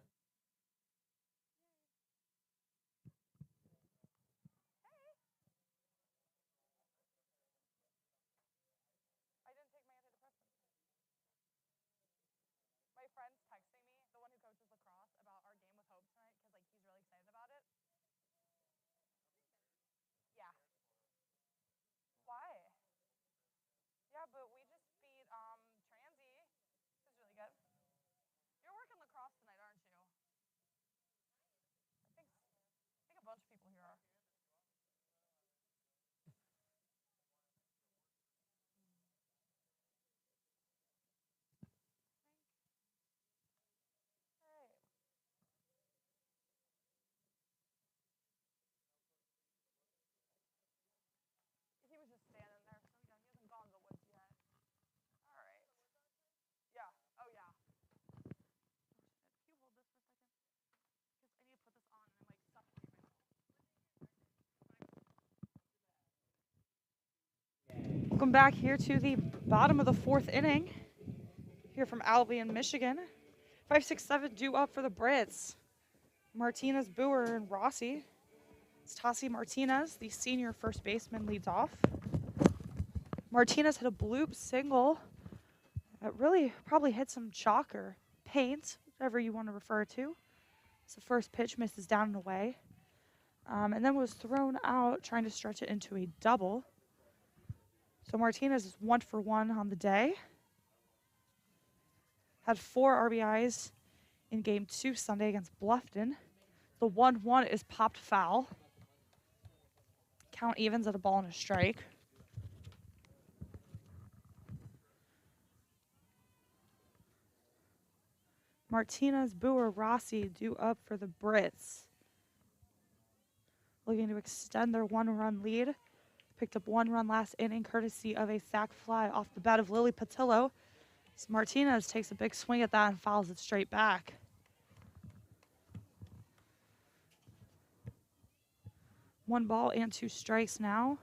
Welcome back here to the bottom of the fourth inning. Here from Albion, Michigan. 5-6-7 due up for the Brits. Martinez, Boer, and Rossi. It's Tassi Martinez, the senior first baseman, leads off. Martinez hit a bloop single that really probably hit some chalk or paint, whatever you want to refer to. So first pitch misses down and away. And then was thrown out trying to stretch it into a double. So Martinez is 1 for 1 on the day. Had 4 RBIs in Game 2 Sunday against Bluffton. The 1-1 is popped foul. Count evens at a ball and a strike. Martinez, Boer, Rossi due up for the Brits. Looking to extend their 1-run lead. Picked up 1 run last inning courtesy of a sac fly off the bat of Lily Patillo. So Martinez takes a big swing at that and fouls it straight back. One ball and 2 strikes now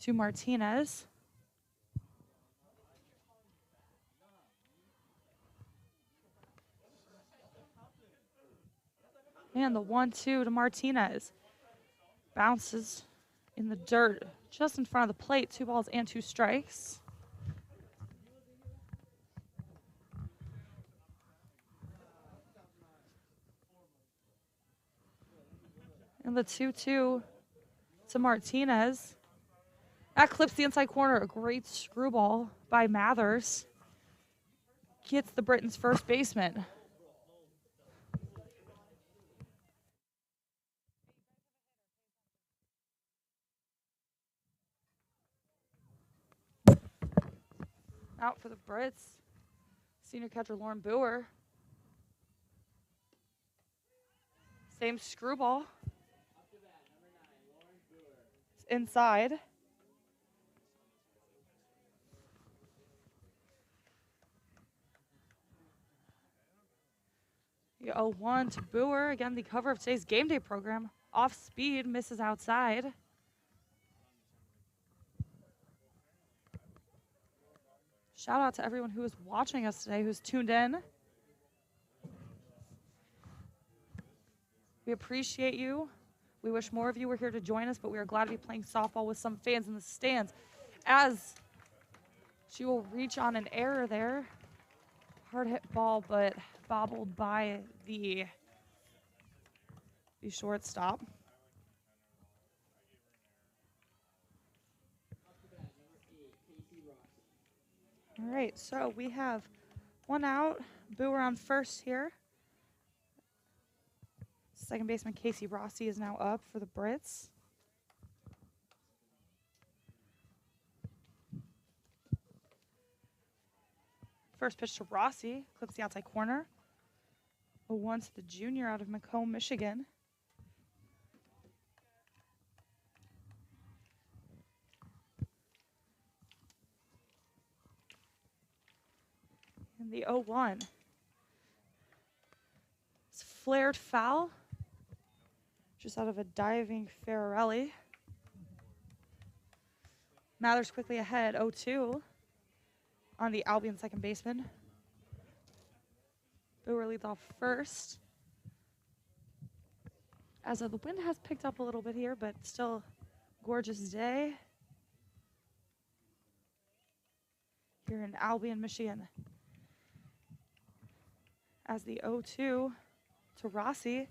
to Martinez. And the 1-2 to Martinez. Bounces in the dirt just in front of the plate. 2 balls and 2 strikes. And the 2-2 to Martinez. That clips the inside corner. A great screwball by Mathers. Gets the Britons' first baseman. Out for the Brits. Senior catcher Lauren Boer. Same screwball. It's inside. The 0-1 to Boer. Again, the cover of today's game day program. Off speed, misses outside. Shout out to everyone who is watching us today, who's tuned in. We appreciate you. We wish more of you were here to join us, but we are glad to be playing softball with some fans in the stands. As she will reach on an error there. Hard hit ball, but bobbled by the shortstop. All right, so we have 1 out. Boer on first here. Second baseman Casey Rossi is now up for the Brits. First pitch to Rossi, clips the outside corner. 0-1 to the junior out of Macomb, Michigan. And the 0-1. It's flared foul. Just out of a diving Farrelly. Mathers quickly ahead, 0-2 on the Albion second baseman. Boer leads off first. As the wind has picked up a little bit here, but still gorgeous day here in Albion, Michigan. As the 0-2 to Rossi.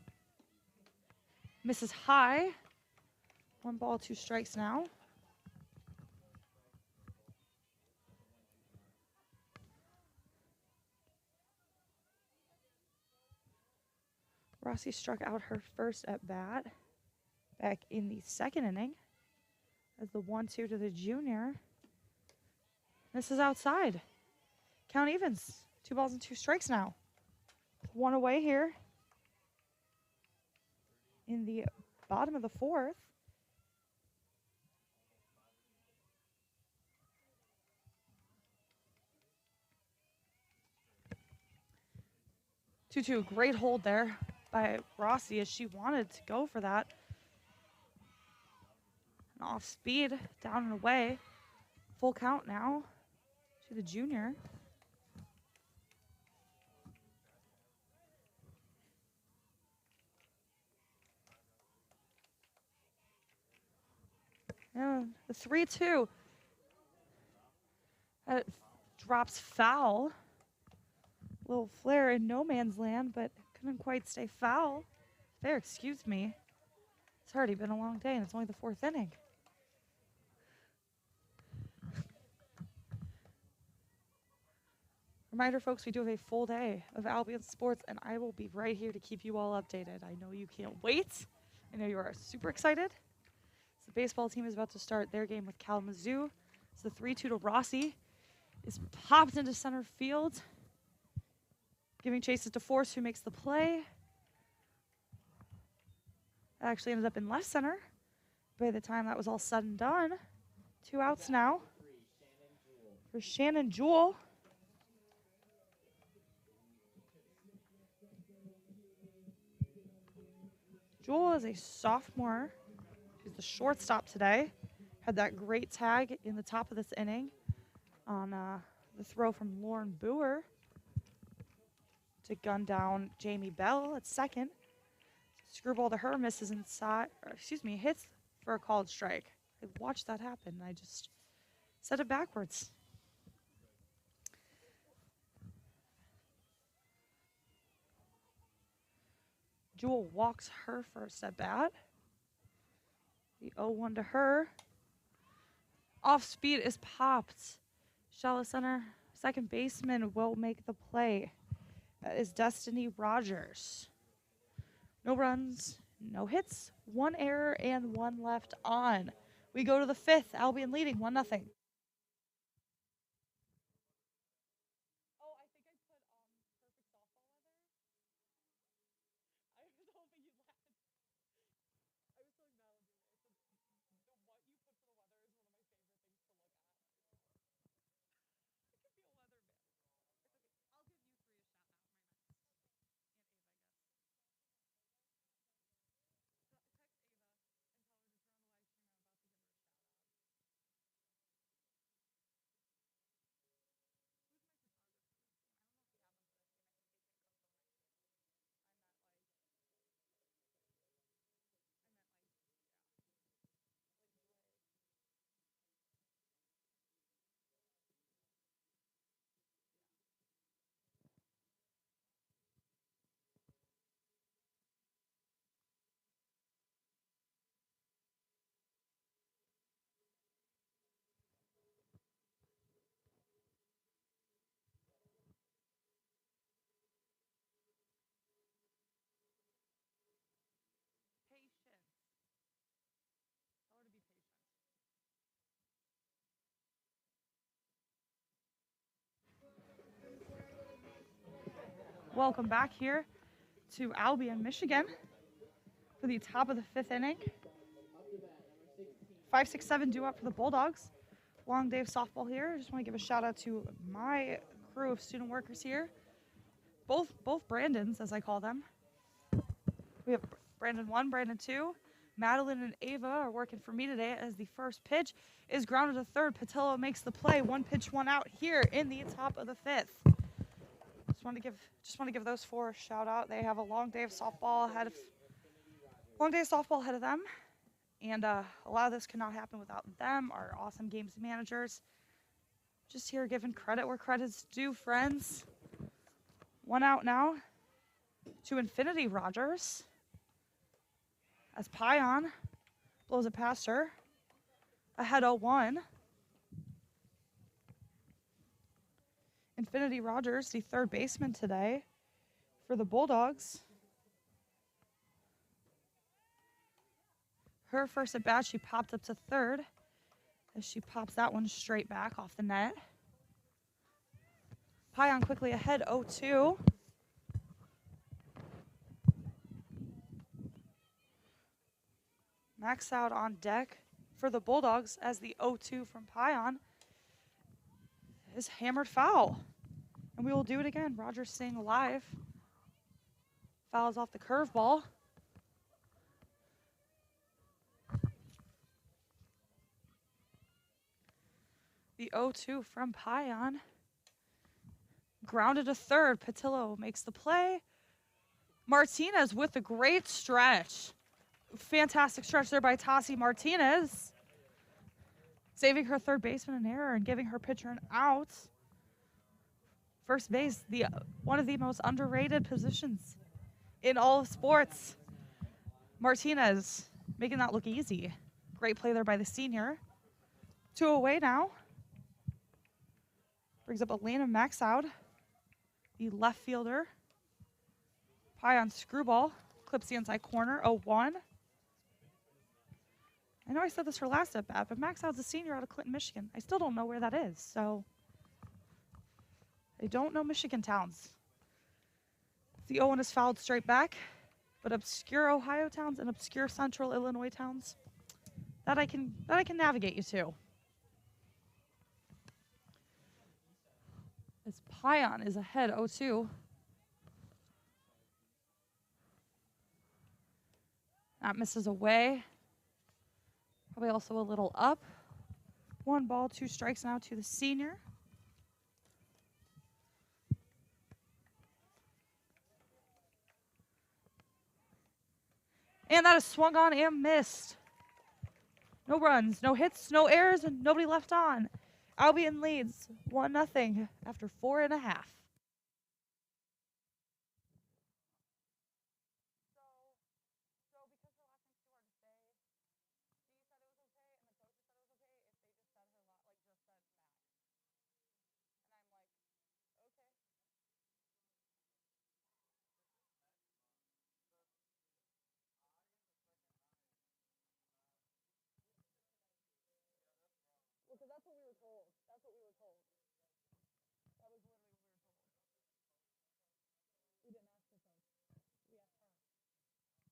Misses high. 1 ball, 2 strikes now. Rossi struck out her first at bat back in the second inning. As the 1-2 to the junior. Misses outside. Count evens. 2 balls and 2 strikes now. 1 away here in the bottom of the 4th. Two, great hold there by Rossi as she wanted to go for that. And off speed, down and away. Full count now to the junior. And the 3-2. That drops foul. Little flare in no man's land, but couldn't quite stay foul. There, excuse me. It's already been a long day, and it's only the 4th inning. Reminder, folks, we do have a full day of Albion sports, and I will be right here to keep you all updated. I know you can't wait. I know you are super excited. So the baseball team is about to start their game with Kalamazoo. It's the 3-2 to Rossi. Is popped into center field. Giving chases to Force, who makes the play. That actually ended up in left center by the time that was all said and done. 2 outs now for Shannon Jewell. Jewell is a sophomore. She's the shortstop today. Had that great tag in the top of this inning on the throw from Lauren Boer to gun down Jamie Bell at second. Screwball to her, misses inside, or excuse me, hits for a called strike. I watched that happen, and I just said it backwards. Jewell walks her first at bat. The 0-1 to her. Off speed is popped. Shallow center, second baseman will make the play. That is Destiny Rogers. No runs, no hits, 1 error, and 1 left on. We go to the 5th, Albion leading 1-0. Welcome back here to Albion, Michigan for the top of the 5th inning. 5-6-7 due up for the Bulldogs. Long day of softball here. I just want to give a shout out to my crew of student workers here. Both Brandons, as I call them. We have Brandon 1, Brandon 2. Madeline and Ava are working for me today as the first pitch is grounded to third. Patillo makes the play. 1 pitch, 1 out here in the top of the 5th. Just want to give those 4 a shout out. They have a long day of softball ahead of them, and a lot of this could not happen without them. Our awesome games managers. Just here giving credit where credit's due, friends. 1 out now to Infinity Rogers as Pion blows it past her. Ahead 0-1. Infinity Rogers, the third baseman today for the Bulldogs. Her first at bat, she popped up to third as she pops that one straight back off the net. Pion quickly ahead, 0-2. Max out on deck for the Bulldogs as the 0-2 from Pion is hammered foul. And we will do it again. Rogers staying alive. Fouls off the curveball. The 0-2 from Pion. Grounded to third. Patillo makes the play. Martinez with a great stretch. Fantastic stretch there by Tassi Martinez. Saving her third baseman an error and giving her pitcher an out. First base, one of the most underrated positions in all of sports. Martinez making that look easy. Great play there by the senior. 2 away now. Brings up Elena Maxoud, the left fielder. Pion screwball, clips the inside corner, 0-1. I know I said this for last at bat, but Maxoud's a senior out of Clinton, Michigan. I still don't know where that is, so I don't know Michigan towns. The Owen is fouled straight back, but obscure Ohio towns and obscure central Illinois towns, that I can navigate you to. As Pion is ahead 0-2. That misses away. Probably also a little up. 1 ball, 2 strikes now to the senior. And that is swung on and missed. No runs, no hits, no errors, and nobody left on. Albion leads 1-0 after 4.5. Because that's what we were told. That's what we were told. That was literally what we were told. We didn't ask for phone. We asked her. We asked her or coffee.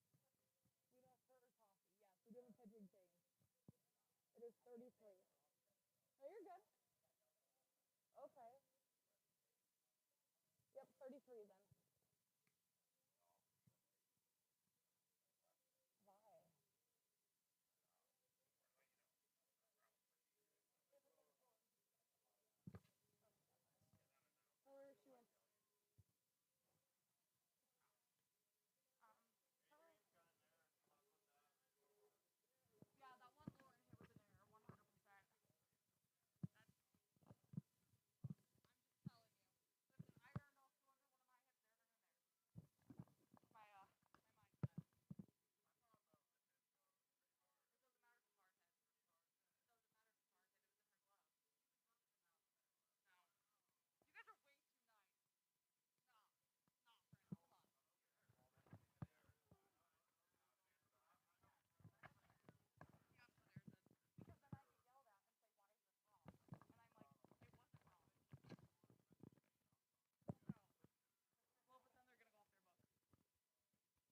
Yes, we did a pitching change. It is 33. No, you're good. Okay. Yep, 33 then. Why? Tell her she went. Yeah, that one Lauren hit was an error, 100%. I earned off 200 one of my hits there,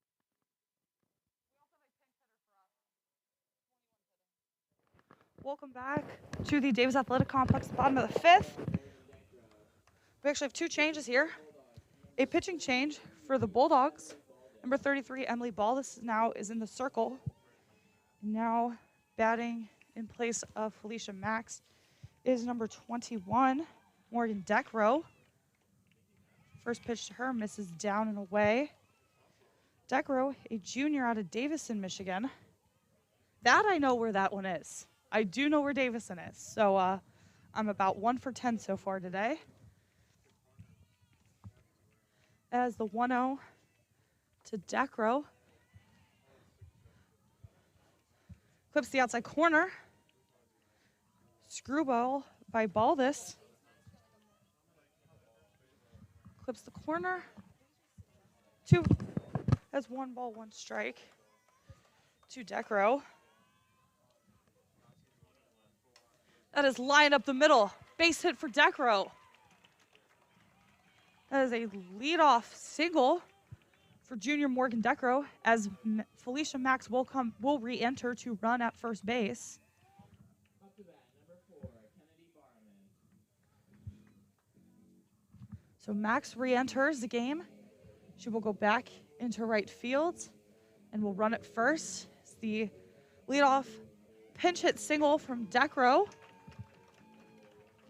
my mindset. You guys are way too nice. Welcome back to the Davis Athletic Complex, bottom of the 5th. We actually have 2 changes here. A pitching change for the Bulldogs. Number 33, Emily Ball, this now is in the circle. Now batting in place of Felicia Max is number 21, Morgan Deckrow. First pitch to her, misses down and away. Deckrow, a junior out of Davison, Michigan. That I know where that one is. I do know where Davison is. So I'm about 1 for 10 so far today. As the 1-0 to Deckrow. Clips the outside corner. Screwball by Baldus. Clips the corner. 2. That's 1 ball, 1 strike to Deckrow. That is line up the middle. Base hit for Deckrow. That is a leadoff single for junior Morgan Deckrow as Felicia Max will re-enter to run at first base. Up to bat, number 4, Kennedy Barman. So Max re-enters the game. She will go back into right field and will run at first. It's the leadoff pinch hit single from Deckrow.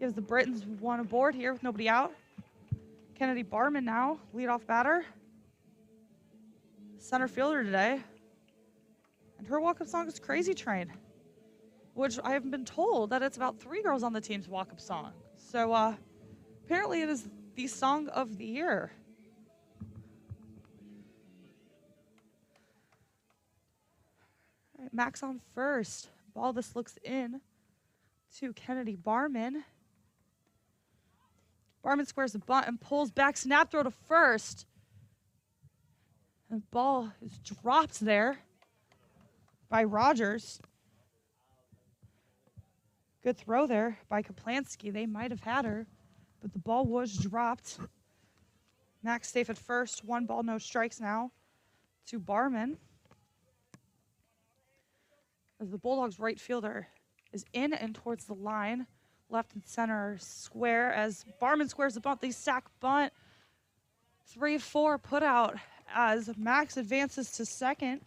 Gives the Britons 1 aboard here with nobody out. Kennedy Barman now, leadoff batter. Center fielder today. And her walk-up song is Crazy Train, which I have been told that it's about 3 girls on the team's walk-up song. So apparently it is the song of the year. All right, Max on first. Ball this looks in to Kennedy Barman. Barman squares the bunt and pulls back, snap throw to first. And the ball is dropped there by Rogers. Good throw there by Koplansky. They might have had her, but the ball was dropped. Max safe at first. 1 ball, no strikes now to Barman. As the Bulldogs' right fielder is in and towards the line. Left and center square as Barman squares the bunt. They sack bunt. 3-4 put out as Max advances to second.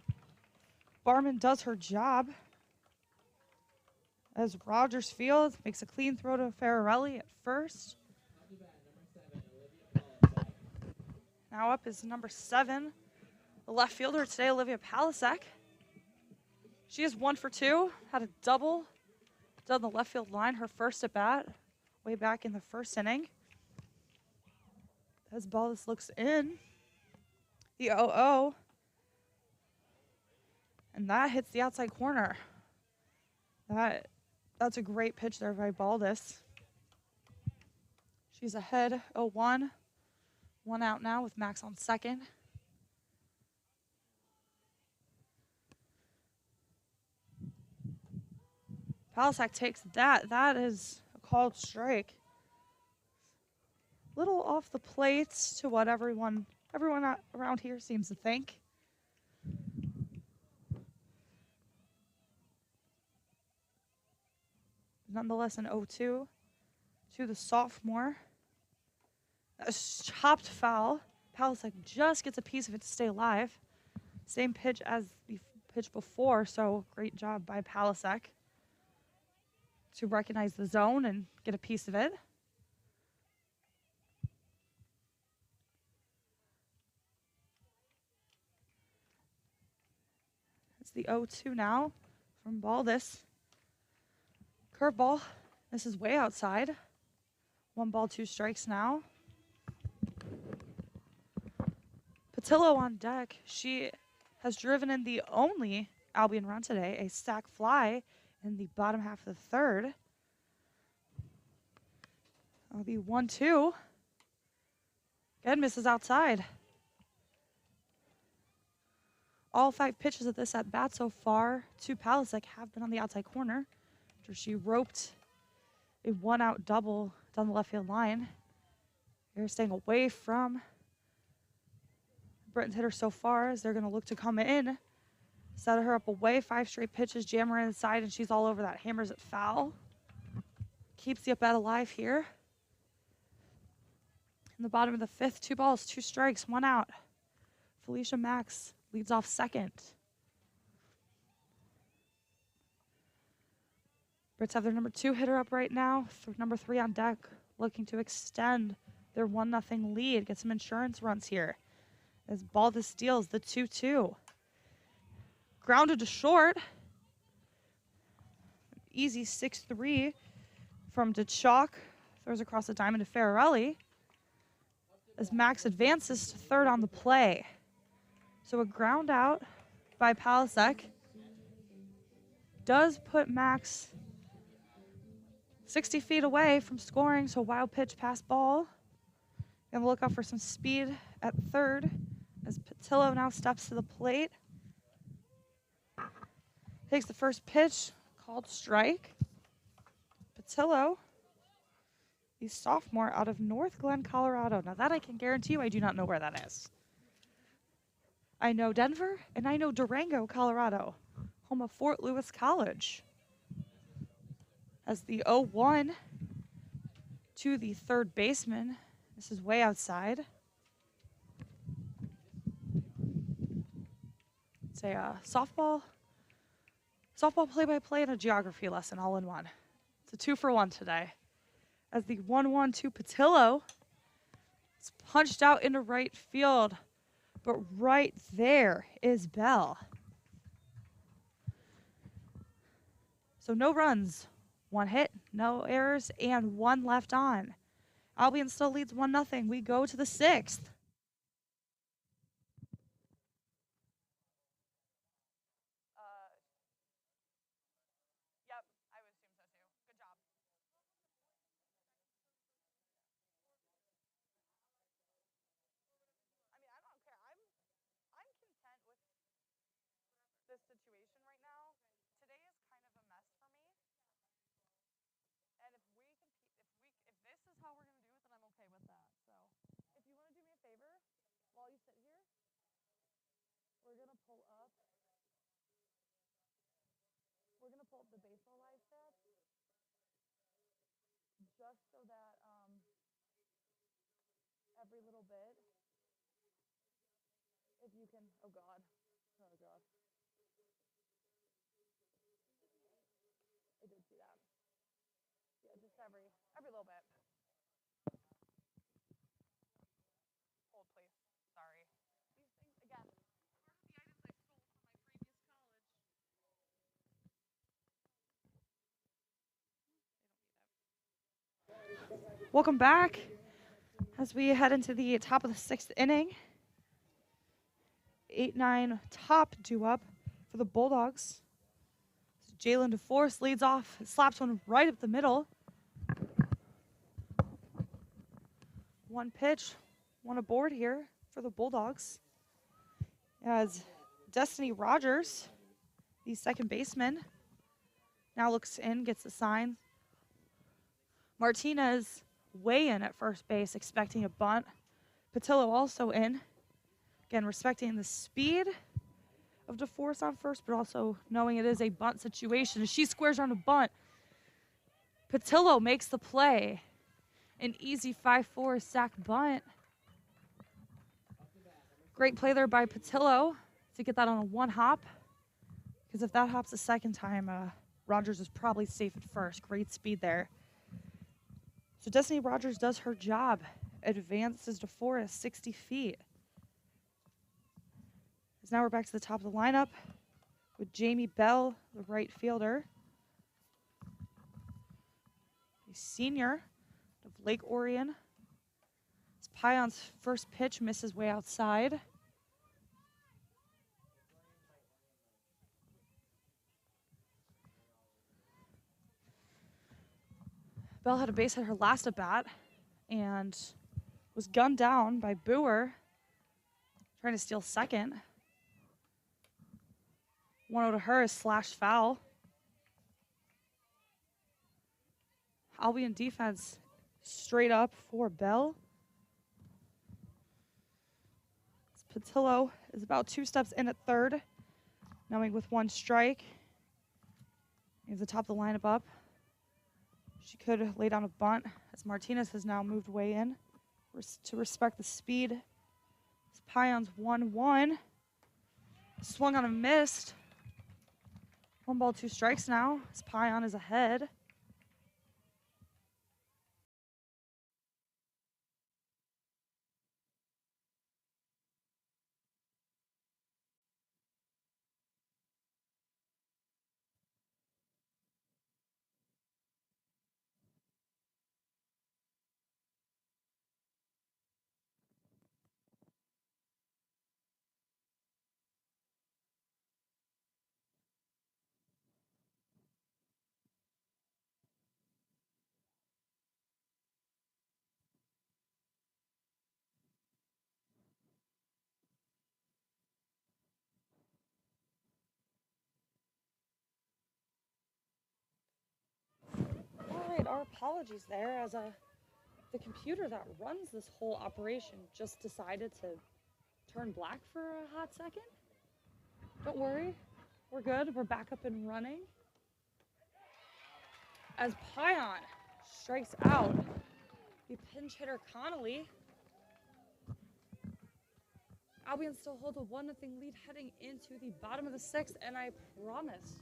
Barman does her job. As Rogers Field makes a clean throw to Fararelli at first. Now up is number 7, the left fielder today, Olivia Palisack. She is 1 for 2, had a double down the left field line, her first at bat, way back in the first inning. As ball this looks in, the 0-0, and that hits the outside corner. That's a great pitch there by Baldus. She's ahead 0-1. 1 out now with Max on second. Palisack takes that. That is a called strike. Little off the plate to what everyone around here seems to think. Nonetheless, an 0-2 to the sophomore. A chopped foul. Palisack just gets a piece of it to stay alive. Same pitch as the pitch before, so great job by Palisack to recognize the zone and get a piece of it. It's the 0-2 now from Baldus. Curveball. This is way outside. 1 ball, 2 strikes now. Patillo on deck. She has driven in the only Albion run today, a sac fly in the bottom half of the third. That'll be 1-2. Again, misses outside. All 5 pitches of this at bat so far to Palisack have been on the outside corner after she roped a 1-out double down the left field line. They're staying away from Britain's hitter so far as they're going to look to come in. Set her up away, 5 straight pitches, jam her inside, and she's all over that. Hammers it foul. Keeps the at-bat alive here. In the bottom of the 5th, 2 balls, 2 strikes, 1 out. Felicia Max leads off second. Brits have their number 2 hitter up right now. Number 3 on deck, looking to extend their 1-0 lead. Get some insurance runs here. As Baldus steals the 2-2. Grounded to short. Easy 6-3 from DeChalk. Throws across the diamond to Fararelli. As Max advances to third on the play. So a ground out by Palisack does put Max 60 feet away from scoring, so wild pitch pass ball. Gonna look out for some speed at third as Patillo now steps to the plate. Takes the first pitch, called strike. Patillo, the sophomore out of North Glen, Colorado. Now that I can guarantee you I do not know where that is. I know Denver, and I know Durango, Colorado, home of Fort Lewis College. As the 0-1 to the third baseman. This is way outside. It's a softball play-by-play and a geography lesson all in one. It's a 2-for-1 today. As the 1-1 to Patillo, it's punched out into right field. But right there is Bell. So no runs, 1 hit, no errors, and 1 left on. Albion still leads 1-0. We go to the 6th. Yep, I would assume so too. Good job. I mean, I don't care. I'm content with this situation right now. Today is kind of a mess for me. And if this is how we're gonna do it, then I'm okay with that. So if you want to do me a favor, pull up. We're going to pull up the baseball live stats just so that every little bit, if you can, oh God, I did see that. Yeah, just every little bit. Hold, please. Sorry. These things, again, part of the items I stole from my previous college. Welcome back as we head into the top of the 6th inning. 8-9 top due up for the Bulldogs. Jalen DeForest leads off, slaps one right up the middle. One pitch, one aboard here for the Bulldogs. As Destiny Rogers, the second baseman, now looks in, gets the sign. Martinez way in at first base, expecting a bunt. Patillo also in. Again, respecting the speed of DeForest on first, but also knowing it is a bunt situation. As she squares on a bunt, Patillo makes the play. An easy 5-4 sack bunt. Great play there by Patillo to get that on a one hop. Because if that hops a second time, Rogers is probably safe at first. Great speed there. So Destiny Rogers does her job. Advances DeForest 60 feet. As now we're back to the top of the lineup with Jamie Bell, the right fielder. A senior of Lake Orion. As Pion's first pitch misses way outside. Bell had a base hit her last at bat and was gunned down by Boer, trying to steal second. 1-0 to her is slash foul. Albion defense straight up for Bell. Patillo is about 2 steps in at third, knowing with 1 strike. He's the top of the lineup up. She could lay down a bunt as Martinez has now moved way in to respect the speed. As Pion's 1-1. Swung on and missed. 1 ball, 2 strikes now as Pion is ahead. All right, our apologies there as the computer that runs this whole operation just decided to turn black for a hot second. Don't worry, we're good. We're back up and running. As Pion strikes out the pinch hitter Connolly. Albion still holds a 1-0 lead heading into the bottom of the 6th, and I promise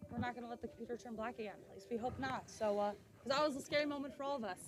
we're not going to let the computer turn black again. At least we hope not. So, because that was a scary moment for all of us.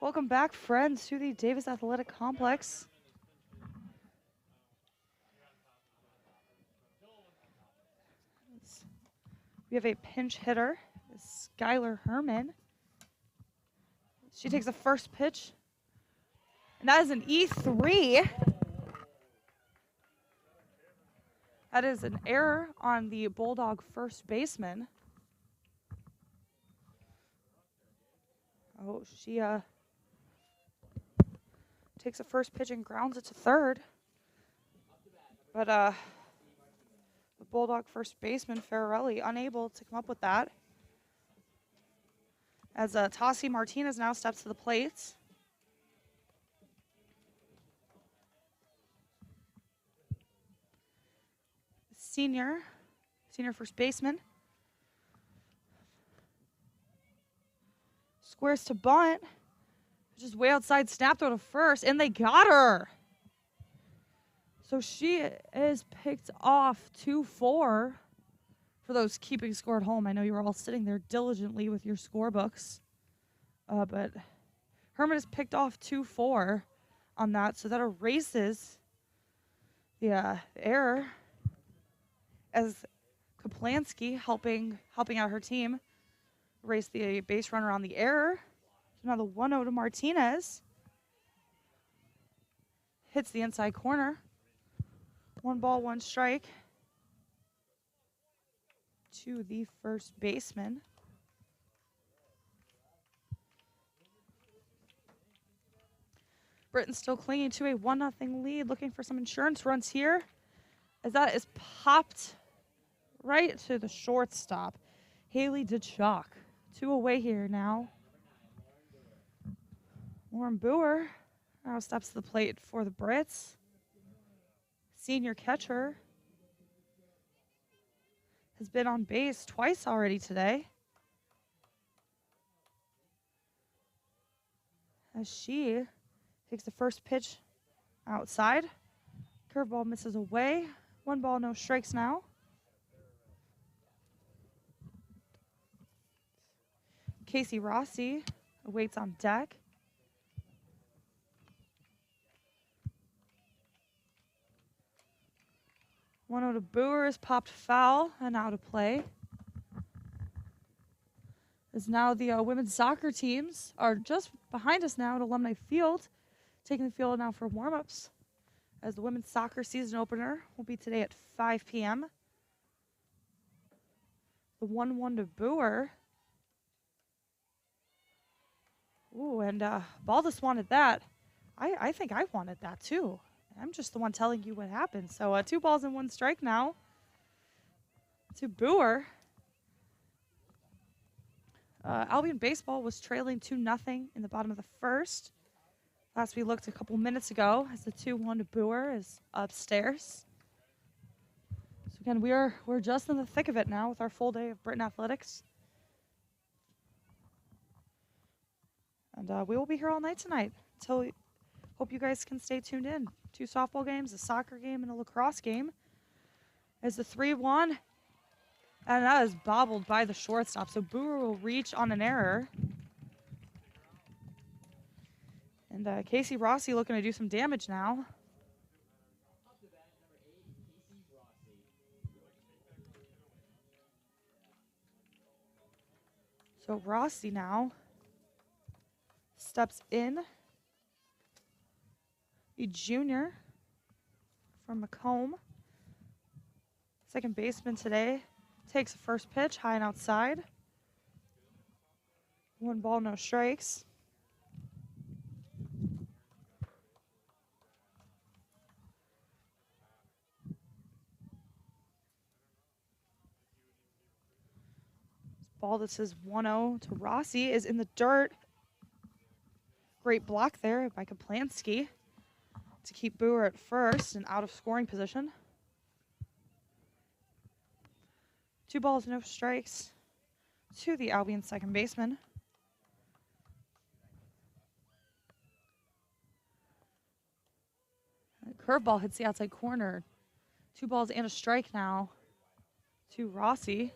Welcome back, friends, to the Davis Athletic Complex. We have a pinch hitter, Skylar Herman. She takes the first pitch, and that is an E3. That is an error on the Bulldog first baseman. Oh, she takes the first pitch and grounds it to third. But the Bulldog first baseman, Farrelly, unable to come up with that. As Tassi Martinez now steps to the plate. Senior first baseman. Squares to bunt. Just way outside, snap throw to first, and they got her. So she is picked off 2-4 for those keeping score at home. I know you were all sitting there diligently with your scorebooks. But Herman is picked off 2-4 on that, so that erases the error as Koplansky helping out her team erase the base runner on the error. So now the 1-0 to Martinez. Hits the inside corner. 1 ball, 1 strike to the first baseman. Britton still clinging to a 1-0 lead, looking for some insurance runs here, as that is popped right to the shortstop. Haley DeChalk. 2 away here now. Lauren Boer now steps to the plate for the Brits. Senior catcher has been on base twice already today, as she takes the first pitch outside. Curveball misses away. 1 ball, no strikes now. Casey Rossi awaits on deck. One out of Boer is popped foul and out of play. As now the women's soccer teams are just behind us now at Alumni Field, taking the field now for warm-ups, as the women's soccer season opener will be today at 5 p.m. The 1-1 to Boer. Ooh, and Baldus wanted that. I think I wanted that too. I'm just the one telling you what happened. So 2 balls and 1 strike now to Boer. Albion baseball was trailing 2-0 in the bottom of the first. Last we looked a couple minutes ago, as the 2-1 to Boer is upstairs. So again, we're just in the thick of it now with our full day of Britton Athletics. And we will be here all night tonight. Until hope you guys can stay tuned in. 2 softball games, a soccer game, and a lacrosse game. As the 3-1, and that is bobbled by the shortstop. So Boer will reach on an error. And Casey Rossi looking to do some damage now. So Rossi now steps in. The junior from Macomb. Second baseman today takes the first pitch, high and outside. 1 ball, no strikes. This ball that says 1-0 to Rossi is in the dirt. Great block there by Koplansky to keep Boer at first and out of scoring position. 2 balls, no strikes to the Albion second baseman. Curveball hits the outside corner. 2 balls and a strike now to Rossi.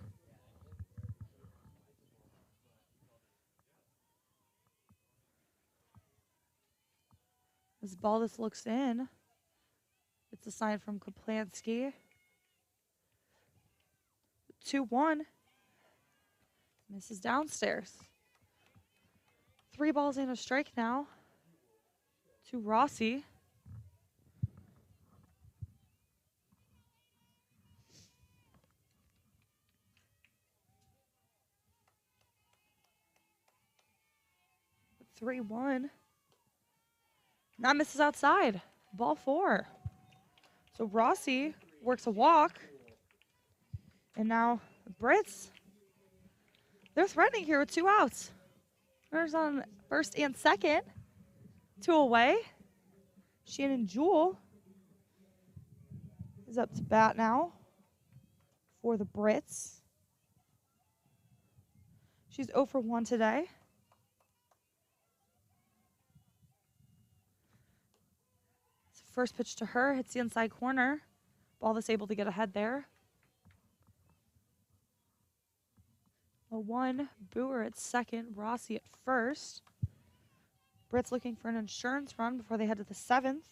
This ball just looks in. It's a sign from Koplansky. 2-1. Misses downstairs. 3 balls and a strike now to Rossi. Three one. That misses outside. Ball 4. So Rossi works a walk. And now Brits, they're threatening here with 2 outs. Runners on first and second. 2 away. Shannon Jewell is up to bat now for the Brits. She's 0 for 1 today. First pitch to her, hits the inside corner. Ball that's able to get ahead there. A 1, Boer at second, Rossi at first. Brits looking for an insurance run before they head to the 7th.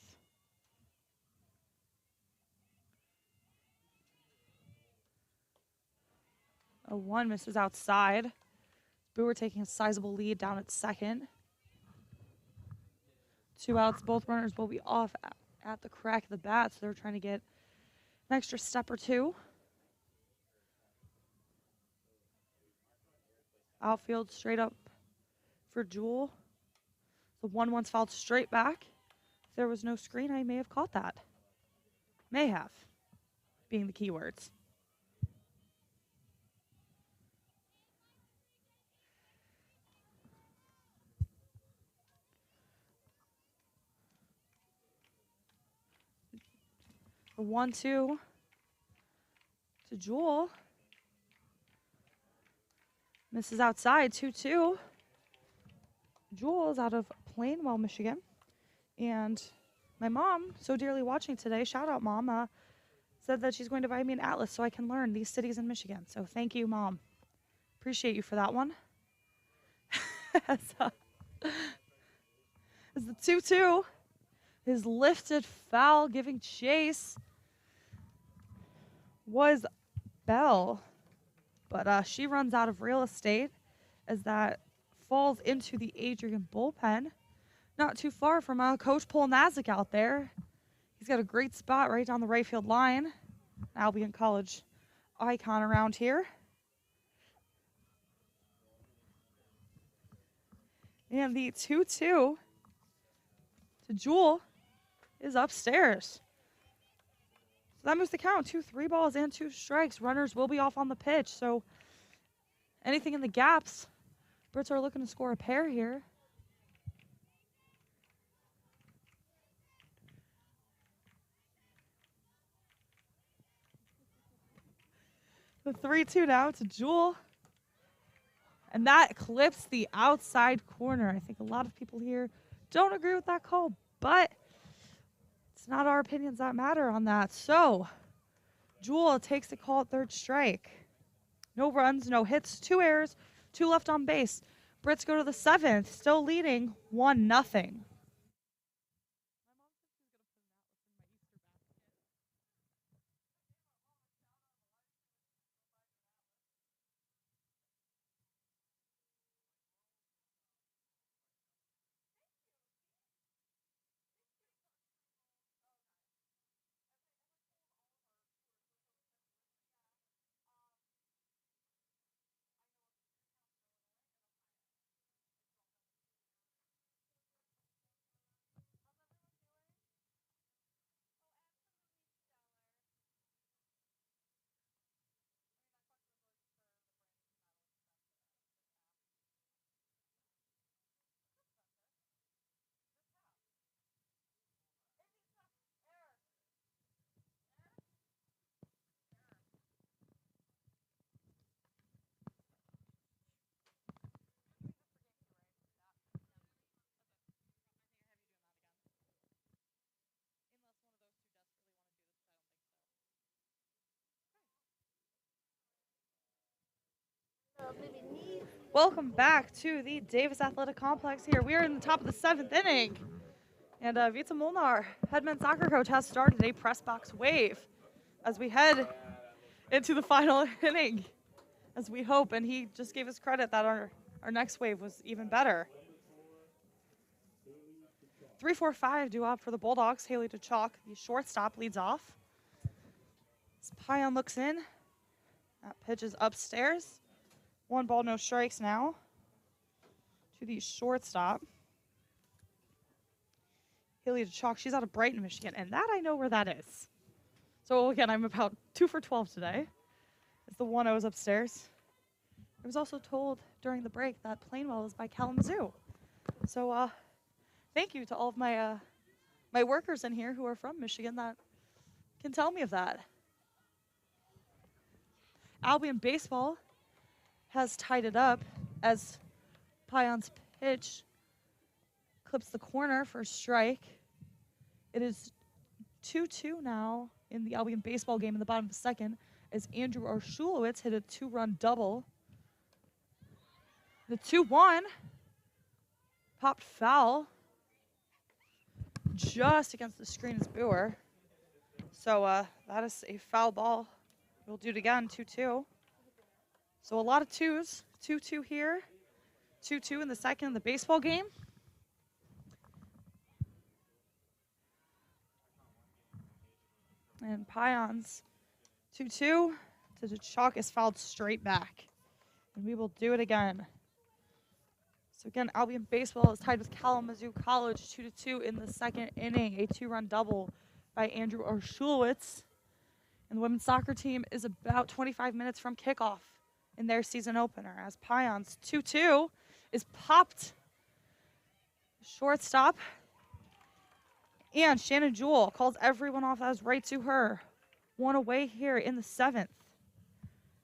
A 1 misses outside. Boer taking a sizable lead down at second. 2 outs, both runners will be off at the crack of the bat, so they're trying to get an extra step or 2. Outfield straight up for Jewell. The 1-1's fouled straight back. If there was no screen, I may have caught that. May have, being the key words. The 1-2 to Jewell. Misses outside, 2-2. Jewell is out of Plainwell, Michigan. And my mom, so dearly watching today, shout out Mom, said that she's going to buy me an atlas so I can learn these cities in Michigan. So thank you, Mom. Appreciate you for that one. As the 2-2 is lifted foul, giving chase was Bell. But she runs out of real estate as that falls into the Adrian bullpen. Not too far from Coach Polnazik out there. He's got a great spot right down the right field line. Albion College icon around here. And the 2-2 to Jewell is upstairs. So that moves the count. 2 3 balls and 2 strikes. Runners will be off on the pitch. So anything in the gaps, Brits are looking to score a pair here. The 3-2 now to Jewell. And that clips the outside corner. I think a lot of people here don't agree with that call, but it's not our opinions that matter on that. So Jewell takes the call at third strike. No runs, no hits, 2 errors, 2 left on base. Brits go to the 7th, still leading 1-0. Welcome back to the Davis Athletic Complex here. We are in the top of the 7th inning. And Vita Molnar, head men's soccer coach, has started a press box wave as we head into the final inning, as we hope. And he just gave us credit that our next wave was even better. 3-4-5 due up for the Bulldogs. Haley to chalk. The shortstop leads off. As Pion looks in. That pitch is upstairs. 1 ball, no strikes now to the shortstop. Haley to chalk. She's out of Brighton, Michigan, and that I know where that is. So again, I'm about 2 for 12 today. It's the 1-0 is upstairs. I was also told during the break that Plainwell is by Kalamazoo. So thank you to all of my my workers in here who are from Michigan that can tell me of that. Albion baseball has tied it up as Pion's pitch clips the corner for a strike. It is 2-2 now in the Albion baseball game in the bottom of the second as Andrew Arshulowitz hit a 2-run double. The 2-1 popped foul just against the screen is Boer. So that is a foul ball. We'll do it again, 2-2. So a lot of twos. 2-2 here. 2-2 in the second in the baseball game. And Pion's 2-2 to the chalk is fouled straight back. And we will do it again. So again, Albion baseball is tied with Kalamazoo College 2-2 in the second inning. A 2-run double by Andrew Arshulowitz. And the women's soccer team is about 25 minutes from kickoff in their season opener as Pion's 2-2 is popped. Shortstop. And Shannon Jewell calls everyone off. That was right to her. 1 away here in the 7th.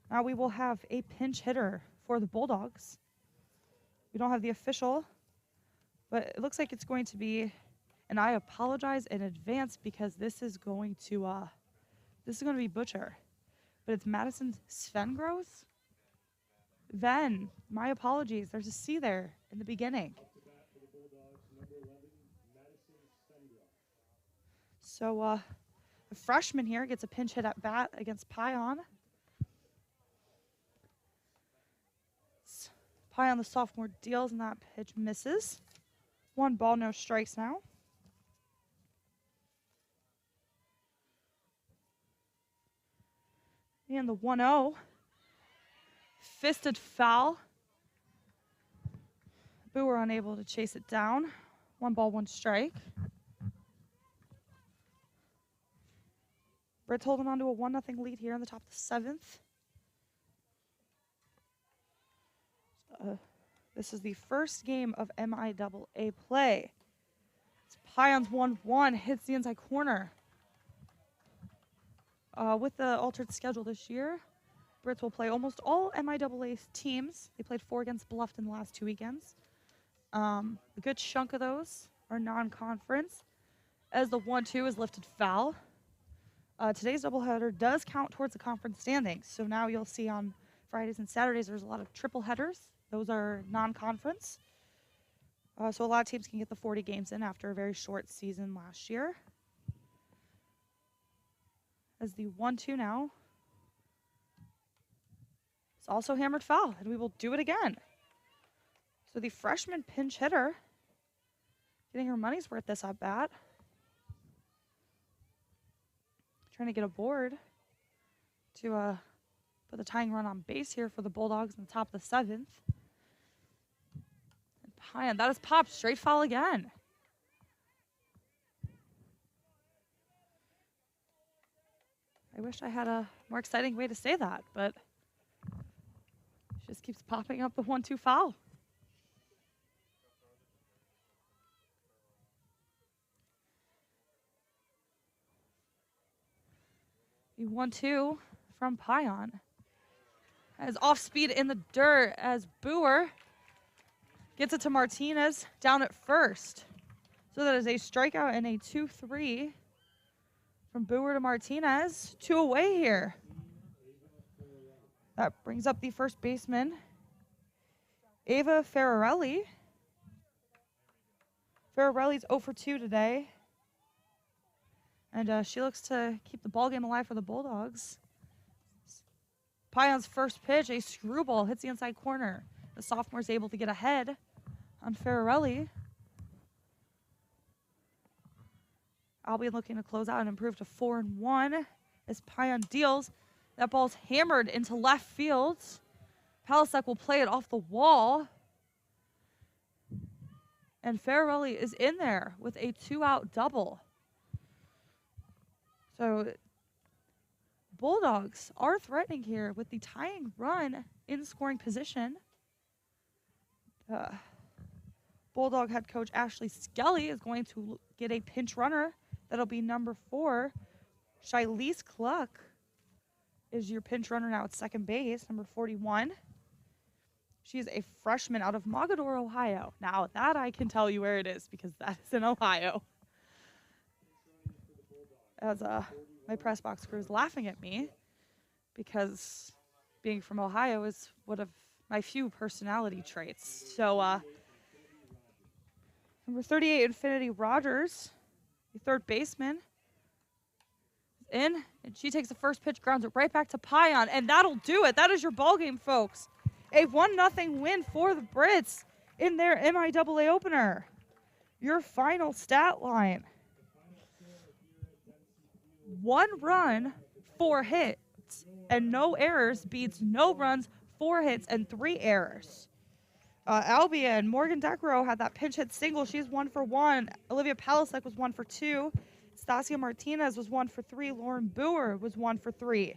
Now we will have a pinch hitter for the Bulldogs. We don't have the official, but it looks like it's going to be, and I apologize in advance because this is going to be Butcher. But it's Madison Svengros? Ven, my apologies. There's a C there in the beginning. So the freshman here gets a pinch hit at bat against Pion. Pion, the sophomore, deals and that pitch misses. 1 ball, no strikes now. And the 1-0. Fisted foul. Boer unable to chase it down. 1 ball, 1 strike. Britt's holding on to a 1-0 lead here in the top of the 7th. This is the first game of MIAA play. It's Pion's 1-1 hits the inside corner. With the altered schedule this year, Brits will play almost all MIAA teams. They played 4 against Bluffton the last 2 weekends. A good chunk of those are non-conference, as the 1-2 is lifted foul. Today's doubleheader does count towards the conference standings, so now you'll see on Fridays and Saturdays there's a lot of triple headers. Those are non-conference. So a lot of teams can get the 40 games in after a very short season last year. As the 1-2 now. It's also hammered foul, and we will do it again. So the freshman pinch hitter getting her money's worth this at bat. Trying to get a board to put the tying run on base here for the Bulldogs in the top of the 7th. And Pion, that is popped straight foul again. I wish I had a more exciting way to say that, but it just keeps popping up the 1-2 foul. The 1-2 from Pion. As off speed in the dirt as Boer gets it to Martinez down at first. So that is a strikeout and a 2-3 from Boer to Martinez. 2 away here. That brings up the first baseman, Ava Ferrarelli. Farrelly's 0 for 2 today. And she looks to keep the ball game alive for the Bulldogs. Pion's first pitch, a screwball, hits the inside corner. The sophomore's able to get ahead on Farrelly. Albion looking to close out and improve to 4-1 as Pion deals. That ball's hammered into left field. Palisack will play it off the wall. And Farrelly is in there with a 2-out double. So Bulldogs are threatening here with the tying run in scoring position. Bulldog head coach Ashley Skelly is going to get a pinch runner. That'll be number 4. Shilese Cluck is your pinch runner now at second base, number 41. She is a freshman out of Mogador, Ohio. Now, that I can tell you where it is because that is in Ohio. As my press box crew is laughing at me because being from Ohio is one of my few personality traits. So, number 38, Infinity Rogers, the third baseman, in, and she takes the first pitch, grounds it right back to Pion, and that'll do it. That is your ball game, folks. A 1-0 win for the Brits in their MIAA opener. Your final stat line: 1 run, 4 hits, and no errors beats no runs, 4 hits, and 3 errors. Albion, Morgan Deckrow had that pinch hit single. She's 1 for 1. Olivia Palisack was 1 for 2. Stasia Martinez was 1 for 3. Lauren Boer was 1 for 3.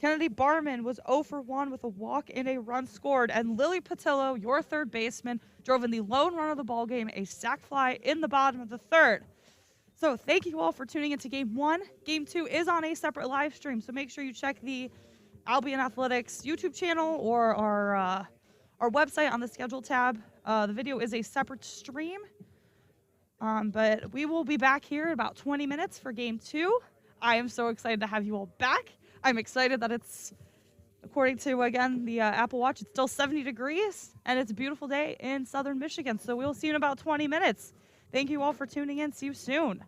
Kennedy Barman was 0 for 1 with a walk and a run scored. And Lily Patillo, your third baseman, drove in the lone run of the ball game, a sac fly in the bottom of the third. So thank you all for tuning into Game 1. Game 2 is on a separate live stream, so make sure you check the Albion Athletics YouTube channel or our website on the schedule tab. The video is a separate stream, but we will be back here in about 20 minutes for Game 2. I am so excited to have you all back. I'm excited that it's, according to, again, the Apple Watch, it's still 70 degrees, and it's a beautiful day in southern Michigan. So we'll see you in about 20 minutes. Thank you all for tuning in. See you soon.